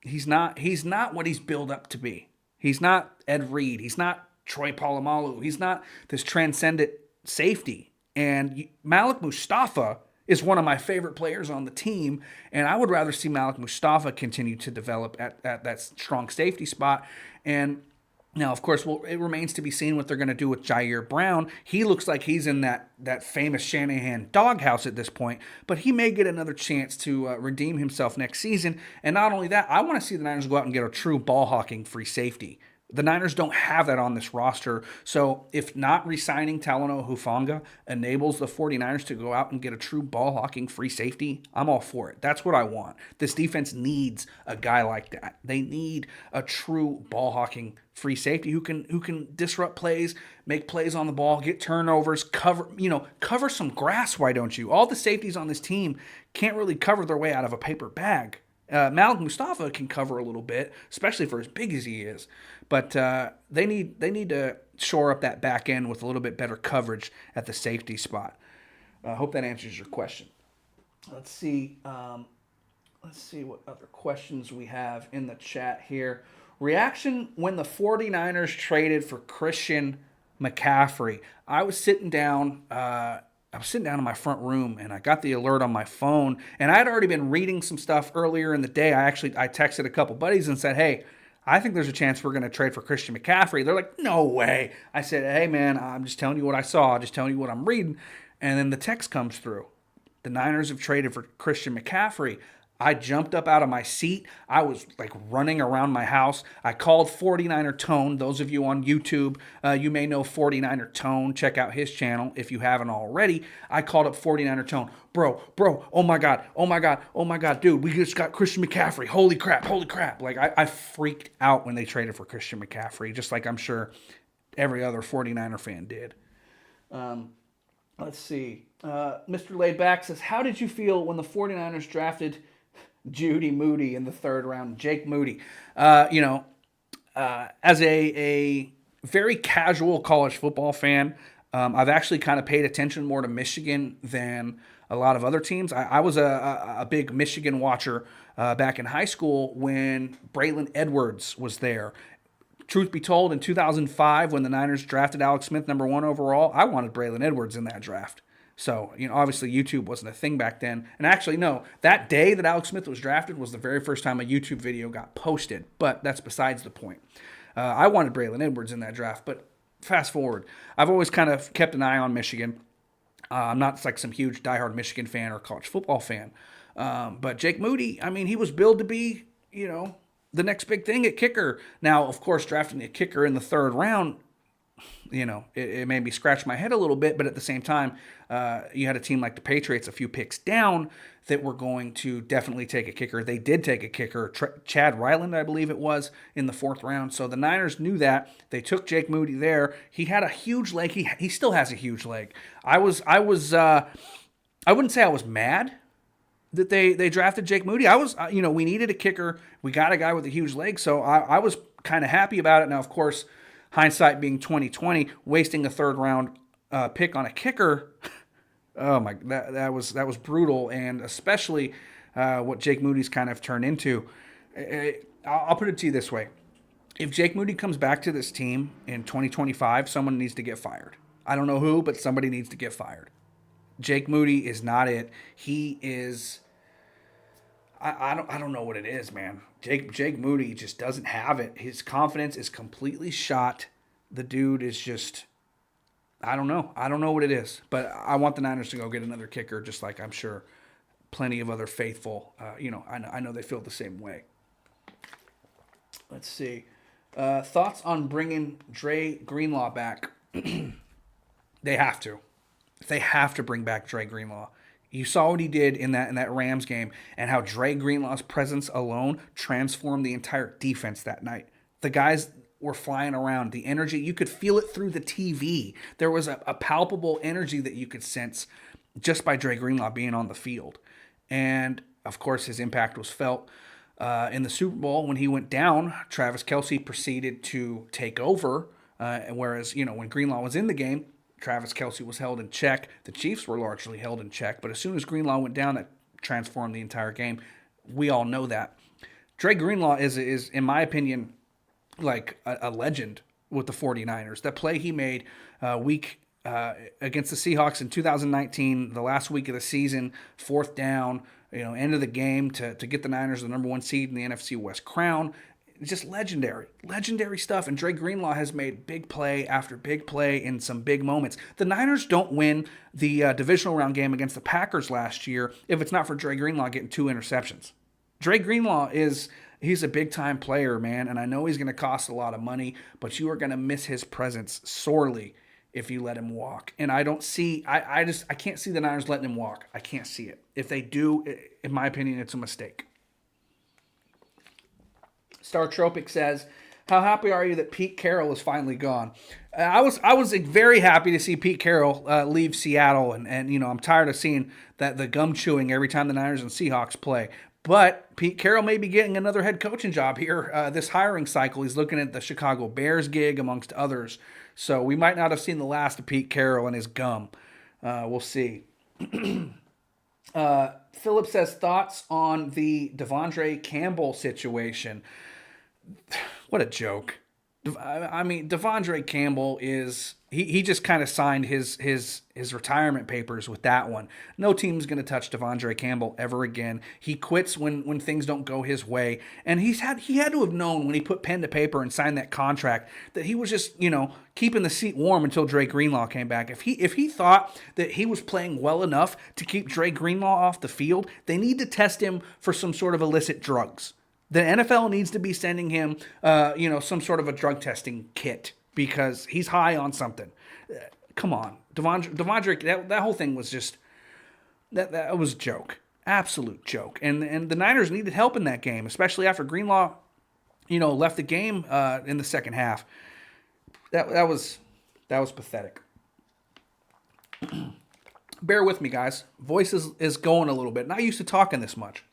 he's not what he's built up to be. He's not Ed Reed. He's not Troy Polamalu. He's not this transcendent safety. And Malik Mustafa is one of my favorite players on the team, and I would rather see Malik Mustafa continue to develop at that strong safety spot. And now, of course, it remains to be seen what they're going to do with Jair Brown. He looks like he's in that famous Shanahan doghouse at this point, but he may get another chance to redeem himself next season. And not only that, I want to see the Niners go out and get a true ball-hawking free safety. The Niners don't have that on this roster. So if not re-signing Talanoa Hufanga enables the 49ers to go out and get a true ball-hawking free safety, I'm all for it. That's what I want. This defense needs a guy like that. They need a true ball-hawking free safety who can disrupt plays, make plays on the ball, get turnovers, cover some grass, why don't you? All the safeties on this team can't really cover their way out of a paper bag. Malik Mustafa can cover a little bit, especially for as big as he is. But they need to shore up that back end with a little bit better coverage at the safety spot. I hope that answers your question. Let's see what other questions we have in the chat here. Reaction when the 49ers traded for Christian McCaffrey. I was sitting down in my front room, and I got the alert on my phone, and I had already been reading some stuff earlier in the day. I texted a couple buddies and said, hey, I think there's a chance we're going to trade for Christian McCaffrey. They're like, no way. I said, hey, man, I'm just telling you what I saw, just telling you what I'm reading. And then the text comes through. The Niners have traded for Christian McCaffrey. I jumped up out of my seat. I was like running around my house. I called 49er Tone. Those of you on YouTube, you may know 49er Tone. Check out his channel if you haven't already. I called up 49er Tone. Bro, oh my God, dude, we just got Christian McCaffrey. Holy crap. Like, I freaked out when they traded for Christian McCaffrey, just like I'm sure every other 49er fan did. Let's see. Mr. Laidback says, how did you feel when the 49ers drafted Judy Moody in the third round? Jake Moody. As a very casual college football fan, I've actually kind of paid attention more to Michigan than a lot of other teams. I was a big Michigan watcher back in high school when Braylon Edwards was there. Truth be told, in 2005, when the Niners drafted Alex Smith number 1 overall, I wanted Braylon Edwards in that draft. So, obviously YouTube wasn't a thing back then. And actually, no, that day that Alex Smith was drafted was the very first time a YouTube video got posted. But that's besides the point. I wanted Braylon Edwards in that draft. But fast forward, I've always kind of kept an eye on Michigan. I'm not like some huge diehard Michigan fan or college football fan. But Jake Moody, I mean, he was billed to be, the next big thing at kicker. Now, of course, drafting a kicker in the third round, it made me scratch my head a little bit. But at the same time, you had a team like the Patriots a few picks down that were going to definitely take a kicker. They did take a kicker, Chad Ryland, I believe it was, in the fourth round. So the Niners knew that. They took Jake Moody there. He had a huge leg. He still has a huge leg. I wouldn't say I was mad that they drafted Jake Moody. I was, we needed a kicker. We got a guy with a huge leg, so I was kind of happy about it. Now, of course, hindsight being 2020, wasting a third round pick on a kicker, oh my, that was brutal, and especially what Jake Moody's kind of turned into. I'll put it to you this way: if Jake Moody comes back to this team in 2025, someone needs to get fired. I don't know who, but somebody needs to get fired. Jake Moody is not it. He is. I don't know what it is, man. Jake Moody just doesn't have it. His confidence is completely shot. The dude is just. I don't know. I don't know what it is. But I want the Niners to go get another kicker, just like I'm sure plenty of other faithful. I know they feel the same way. Let's see. Thoughts on bringing Dre Greenlaw back? They have to. They have to bring back Dre Greenlaw. You saw what he did in that Rams game and how Dre Greenlaw's presence alone transformed the entire defense that night. The guys were flying around. The energy, you could feel it through the TV. There was a palpable energy that you could sense just by Dre Greenlaw being on the field. And, of course, his impact was felt in the Super Bowl. When he went down, Travis Kelce proceeded to take over, whereas, when Greenlaw was in the game, Travis Kelce was held in check. The Chiefs were largely held in check. But as soon as Greenlaw went down, that transformed the entire game. We all know that. Dre Greenlaw is in my opinion, like a legend with the 49ers. That play he made against the Seahawks in 2019, the last week of the season, fourth down, end of the game to get the Niners the number 1 seed in the NFC West crown. Just legendary stuff. And Dre Greenlaw has made big play after big play in some big moments. The Niners don't win the divisional round game against the Packers last year if it's not for Dre Greenlaw getting 2 interceptions. Dre Greenlaw he's a big time player, man. And I know he's going to cost a lot of money, but you are going to miss his presence sorely if you let him walk. And I don't see, I can't see the Niners letting him walk. I can't see it. If they do, in my opinion, it's a mistake. Star Tropic says, how happy are you that Pete Carroll is finally gone? I was very happy to see Pete Carroll leave Seattle, and I'm tired of seeing the gum chewing every time the Niners and Seahawks play. But Pete Carroll may be getting another head coaching job here this hiring cycle. He's looking at the Chicago Bears gig, amongst others. So we might not have seen the last of Pete Carroll and his gum. We'll see. Philip says, thoughts on the Devondre Campbell situation. What a joke. I mean, Devondre Campbell he just kind of signed his retirement papers with that one. No team's going to touch Devondre Campbell ever again. He quits when things don't go his way. And he had to have known when he put pen to paper and signed that contract that he was just, keeping the seat warm until Dre Greenlaw came back. If he thought that he was playing well enough to keep Dre Greenlaw off the field, they need to test him for some sort of illicit drugs. The NFL needs to be sending him, some sort of a drug testing kit because he's high on something. Come on, Devondre, that whole thing was just that was a joke, absolute joke. And the Niners needed help in that game, especially after Greenlaw, left the game in the second half. That was pathetic. bear with me, guys. Voice is going a little bit. Not used to talking this much.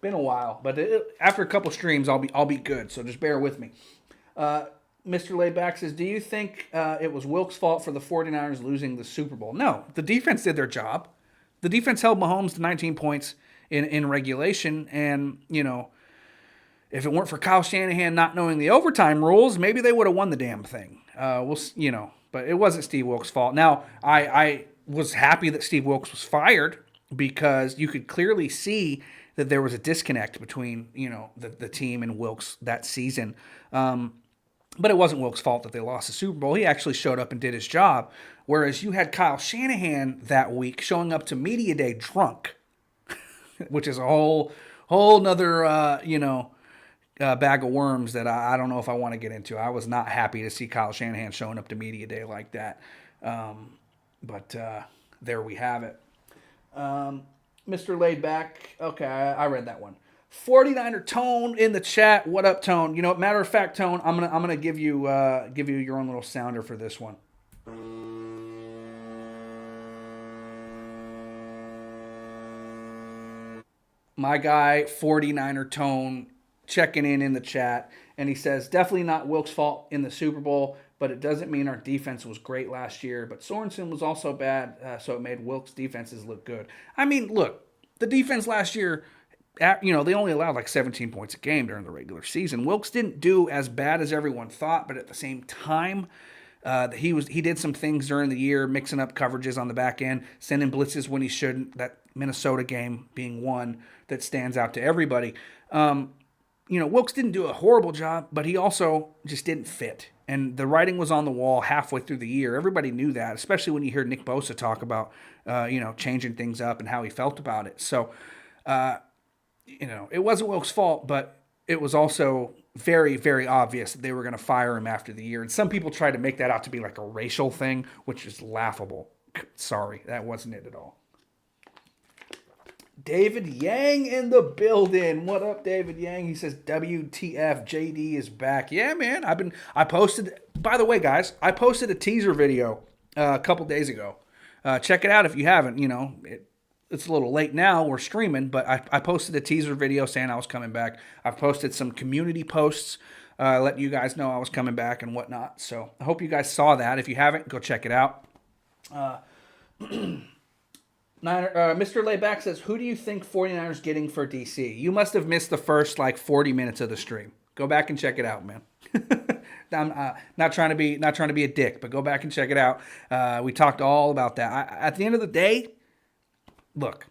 Been a while, but after a couple streams, I'll be good. So just bear with me. Mr. Layback says, do you think it was Wilkes' fault for the 49ers losing the Super Bowl? No, the defense did their job. The defense held Mahomes to 19 points in regulation, and, you know, if it weren't for Kyle Shanahan not knowing the overtime rules, maybe they would have won the damn thing. But it wasn't Steve Wilkes' fault. Now, I was happy that Steve Wilkes was fired because you could clearly see that there was a disconnect between, you know, the team and Wilkes that season. But it wasn't Wilkes' fault that they lost the Super Bowl. He actually showed up and did his job. Whereas you had Kyle Shanahan that week showing up to media day drunk, which is a whole nother, bag of worms that I don't know if I want to get into. I was not happy to see Kyle Shanahan showing up to media day like that. But there we have it. Mr. Laidback. Okay, I read that one. 49er Tone in the chat. What up, Tone? You know, matter of fact, Tone, I'm gonna give you your own little sounder for this one. My guy, 49er Tone, checking in the chat, and he says, definitely not Wilkes' fault in the Super Bowl, but it doesn't mean our defense was great last year. But Sorensen was also bad, so it made Wilkes' defenses look good. I mean, look, the defense last year, they only allowed like 17 points a game during the regular season. Wilkes didn't do as bad as everyone thought, but at the same time, he did some things during the year, mixing up coverages on the back end, sending blitzes when he shouldn't. That Minnesota game being one that stands out to everybody. Wilkes didn't do a horrible job, but he also just didn't fit. And the writing was on the wall halfway through the year. Everybody knew that, especially when you hear Nick Bosa talk about, changing things up and how he felt about it. So, it wasn't Wilkes' fault, but it was also very, very obvious that they were going to fire him after the year. And some people try to make that out to be like a racial thing, which is laughable. Sorry, that wasn't it at all. David Yang in the building. What up, David Yang? He says, WTF, JD is back. Yeah, man. I posted, by the way, guys, I posted a teaser video a couple days ago. Check it out if you haven't. It's a little late now. We're streaming, but I posted a teaser video saying I was coming back. I've posted some community posts letting you guys know I was coming back and whatnot. So I hope you guys saw that. If you haven't, go check it out. Mr. Layback says, who do you think 49ers getting for DC? You must have missed the first 40 minutes of the stream. Go back and check it out, man. I'm not trying to be a dick, but go back and check it out. We talked all about that. At the end of the day, look,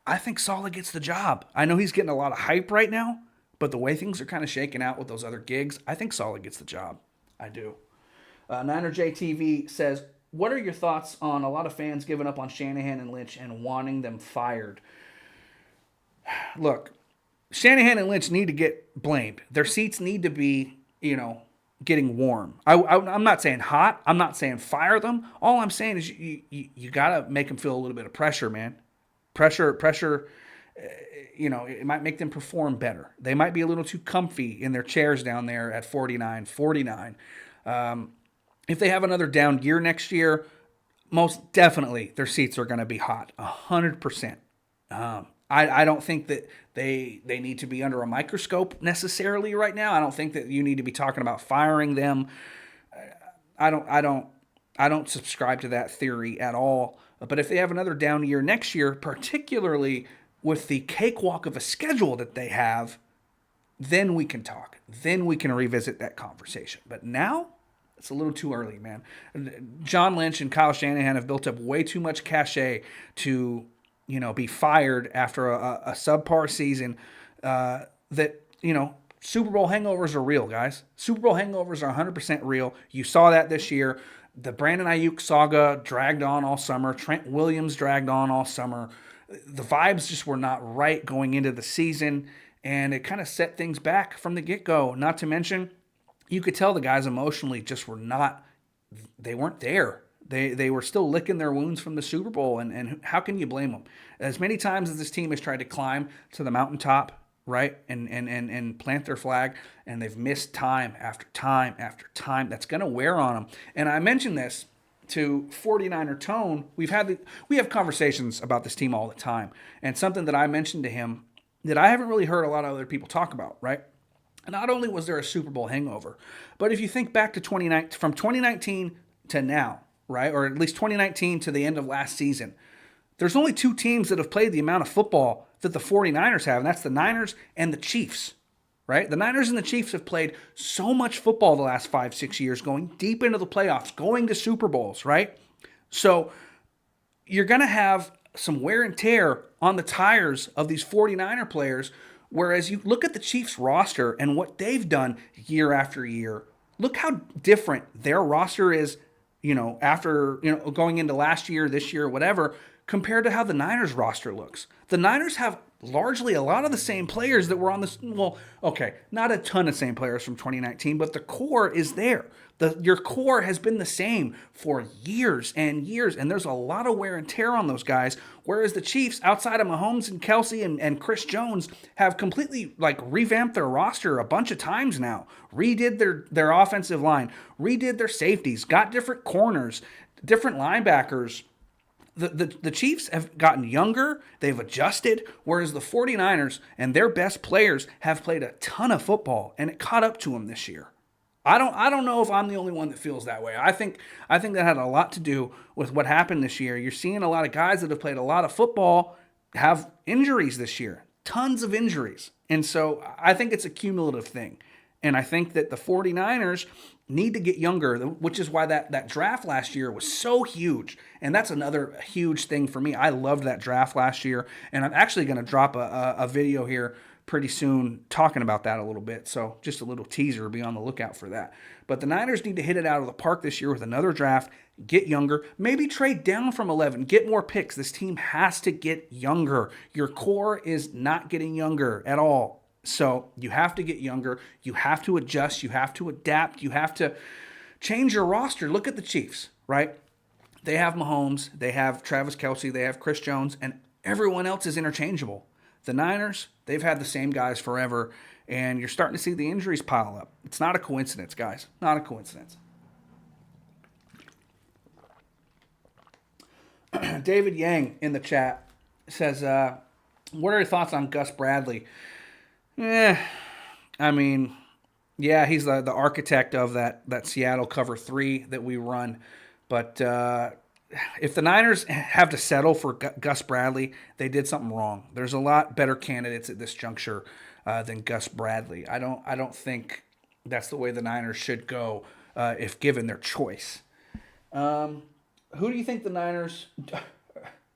I think Saleh gets the job. I know he's getting a lot of hype right now, but the way things are kind of shaking out with those other gigs, I think Saleh gets the job. I do. Niner JTV says, what are your thoughts on a lot of fans giving up on Shanahan and Lynch and wanting them fired? Look, Shanahan and Lynch need to get blamed. Their seats need to be, getting warm. I'm not saying hot. I'm not saying fire them. All I'm saying is you got to make them feel a little bit of pressure, man. Pressure, it might make them perform better. They might be a little too comfy in their chairs down there at 49. If they have another down year next year, most definitely their seats are going to be hot, 100%. I don't think that they need to be under a microscope necessarily right now. I don't think that you need to be talking about firing them. I don't subscribe to that theory at all. But if they have another down year next year, particularly with the cakewalk of a schedule that they have, then we can talk. Then we can revisit that conversation. But now, it's a little too early, man. John Lynch and Kyle Shanahan have built up way too much cachet to, be fired after a subpar season. Super Bowl hangovers are real, guys. Super Bowl hangovers are 100% real. You saw that this year. The Brandon Ayuk saga dragged on all summer. Trent Williams dragged on all summer. The vibes just were not right going into the season, and it kind of set things back from the get-go. Not to mention, you could tell the guys emotionally just they weren't there. They were still licking their wounds from the Super Bowl, and how can you blame them? As many times as this team has tried to climb to the mountaintop, right, and plant their flag, and they've missed time after time after time, that's going to wear on them. And I mentioned this to 49er tone, we have conversations about this team all the time. And something that I mentioned to him that I haven't really heard a lot of other people talk about, right? Not only was there a Super Bowl hangover, but if you think back to from 2019 to now, right? Or at least 2019 to the end of last season, there's only two teams that have played the amount of football that the 49ers have, and that's the Niners and the Chiefs, right? The Niners and the Chiefs have played so much football the last 5-6 years, going deep into the playoffs, going to Super Bowls, right? So you're going to have some wear and tear on the tires of these 49er players, whereas you look at the Chiefs roster and what they've done year after year. Look how different their roster is, after, going into last year, this year, whatever, compared to how the Niners roster looks. The Niners have largely a lot of the same players that were on this. Well, okay, not a ton of same players from 2019, but the core is there. Your core has been the same for years and years, and there's a lot of wear and tear on those guys, whereas the Chiefs, outside of Mahomes and Kelsey and Chris Jones, have completely revamped their roster a bunch of times now, redid their offensive line, redid their safeties, got different corners, different linebackers. The Chiefs have gotten younger, they've adjusted, whereas the 49ers and their best players have played a ton of football, and it caught up to them this year. I don't know if I'm the only one that feels that way. I think that had a lot to do with what happened this year. You're seeing a lot of guys that have played a lot of football have injuries this year, tons of injuries. And so I think it's a cumulative thing. And I think that the 49ers need to get younger, which is why that draft last year was so huge. And that's another huge thing for me. I loved that draft last year. And I'm actually going to drop a video here pretty soon talking about that a little bit. So just a little teaser, be on the lookout for that. But the Niners need to hit it out of the park this year with another draft, get younger, maybe trade down from 11, get more picks. This team has to get younger. Your core is not getting younger at all. So you have to get younger. You have to adjust. You have to adapt. You have to change your roster. Look at the Chiefs, right? They have Mahomes. They have Travis Kelsey. They have Chris Jones. And everyone else is interchangeable. The Niners, they've had the same guys forever. And you're starting to see the injuries pile up. It's not a coincidence, guys. Not a coincidence. David Yang in the chat says, what are your thoughts on Gus Bradley? I mean, yeah, he's the architect of that Seattle cover 3 that we run. But if the Niners have to settle for Gus Bradley, they did something wrong. There's a lot better candidates at this juncture than Gus Bradley. I don't think that's the way the Niners should go if given their choice. Who do you think the Niners...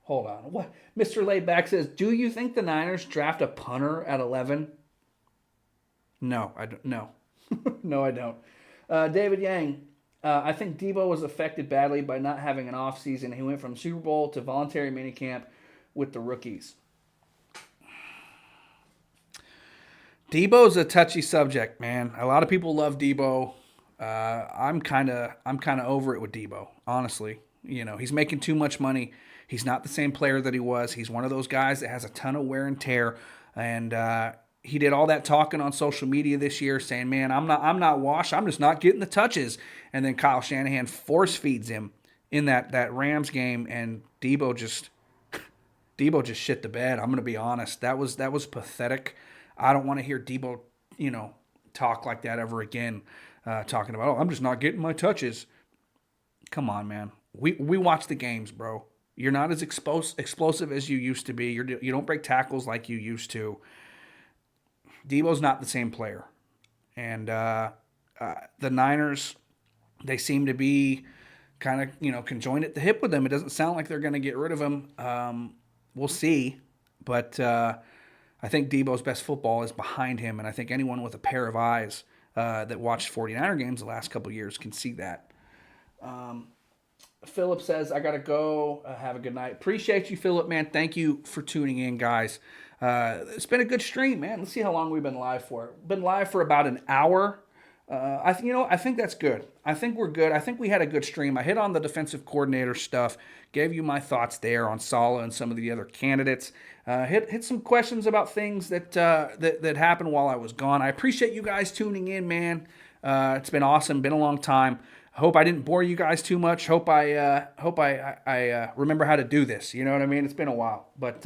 Hold on. What? Mr. Laidback says, do you think the Niners draft a punter at 11? No, I don't. No, no, I don't. David Yang, I think Debo was affected badly by not having an offseason. He went from Super Bowl to voluntary minicamp with the rookies. Debo's a touchy subject, man. A lot of people love Debo. I'm kind of over it with Debo, honestly. He's making too much money. He's not the same player that he was. He's one of those guys that has a ton of wear and tear, and he did all that talking on social media this year, saying, "Man, I'm not washed. I'm just not getting the touches." And then Kyle Shanahan force feeds him in that Rams game, and Debo just shit the bed. I'm going to be honest. That was pathetic. I don't want to hear Debo, talk like that ever again. Talking about, I'm just not getting my touches. Come on, man. We watch the games, bro. You're not as explosive as you used to be. You don't break tackles like you used to. Debo's not the same player. And the Niners, they seem to be kind of, conjoined at the hip with him. It doesn't sound like they're going to get rid of him. We'll see. But I think Debo's best football is behind him. And I think anyone with a pair of eyes that watched 49er games the last couple of years can see that. Philip says, I got to go. Have a good night. Appreciate you, Philip, man. Thank you for tuning in, guys. It's been a good stream, man. Let's see how long we've been live for. Been live for about an hour. I think that's good. I think we're good. I think we had a good stream. I hit on the defensive coordinator stuff, gave you my thoughts there on Saleh and some of the other candidates. Hit some questions about things that happened while I was gone. I appreciate you guys tuning in, man. It's been awesome. Been a long time. Hope I didn't bore you guys too much. Hope I remember how to do this. You know what I mean? It's been a while, but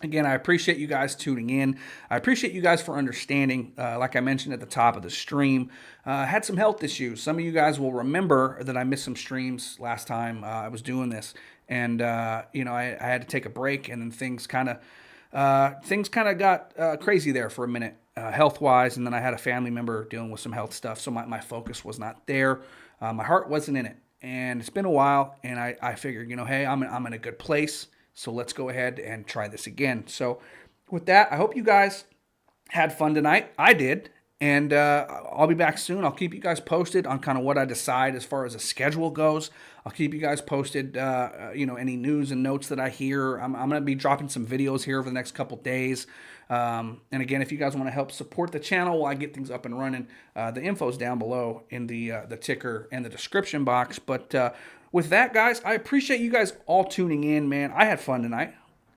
again, I appreciate you guys tuning in. I appreciate you guys for understanding. Like I mentioned at the top of the stream, had some health issues. Some of you guys will remember that I missed some streams last time I was doing this, and I had to take a break, and then things kind of got crazy there for a minute, health wise, and then I had a family member dealing with some health stuff, so my focus was not there. My heart wasn't in it, and it's been a while, and I figured, hey, I'm in a good place, so let's go ahead and try this again. So with that, I hope you guys had fun tonight. I did, and I'll be back soon. I'll keep you guys posted on kind of what I decide as far as the schedule goes. I'll keep you guys posted, any news and notes that I hear. I'm going to be dropping some videos here over the next couple days. And again, if you guys want to help support the channel while I get things up and running, the info's down below in the ticker and the description box. But with that, guys, I appreciate you guys all tuning in, man. I had fun tonight.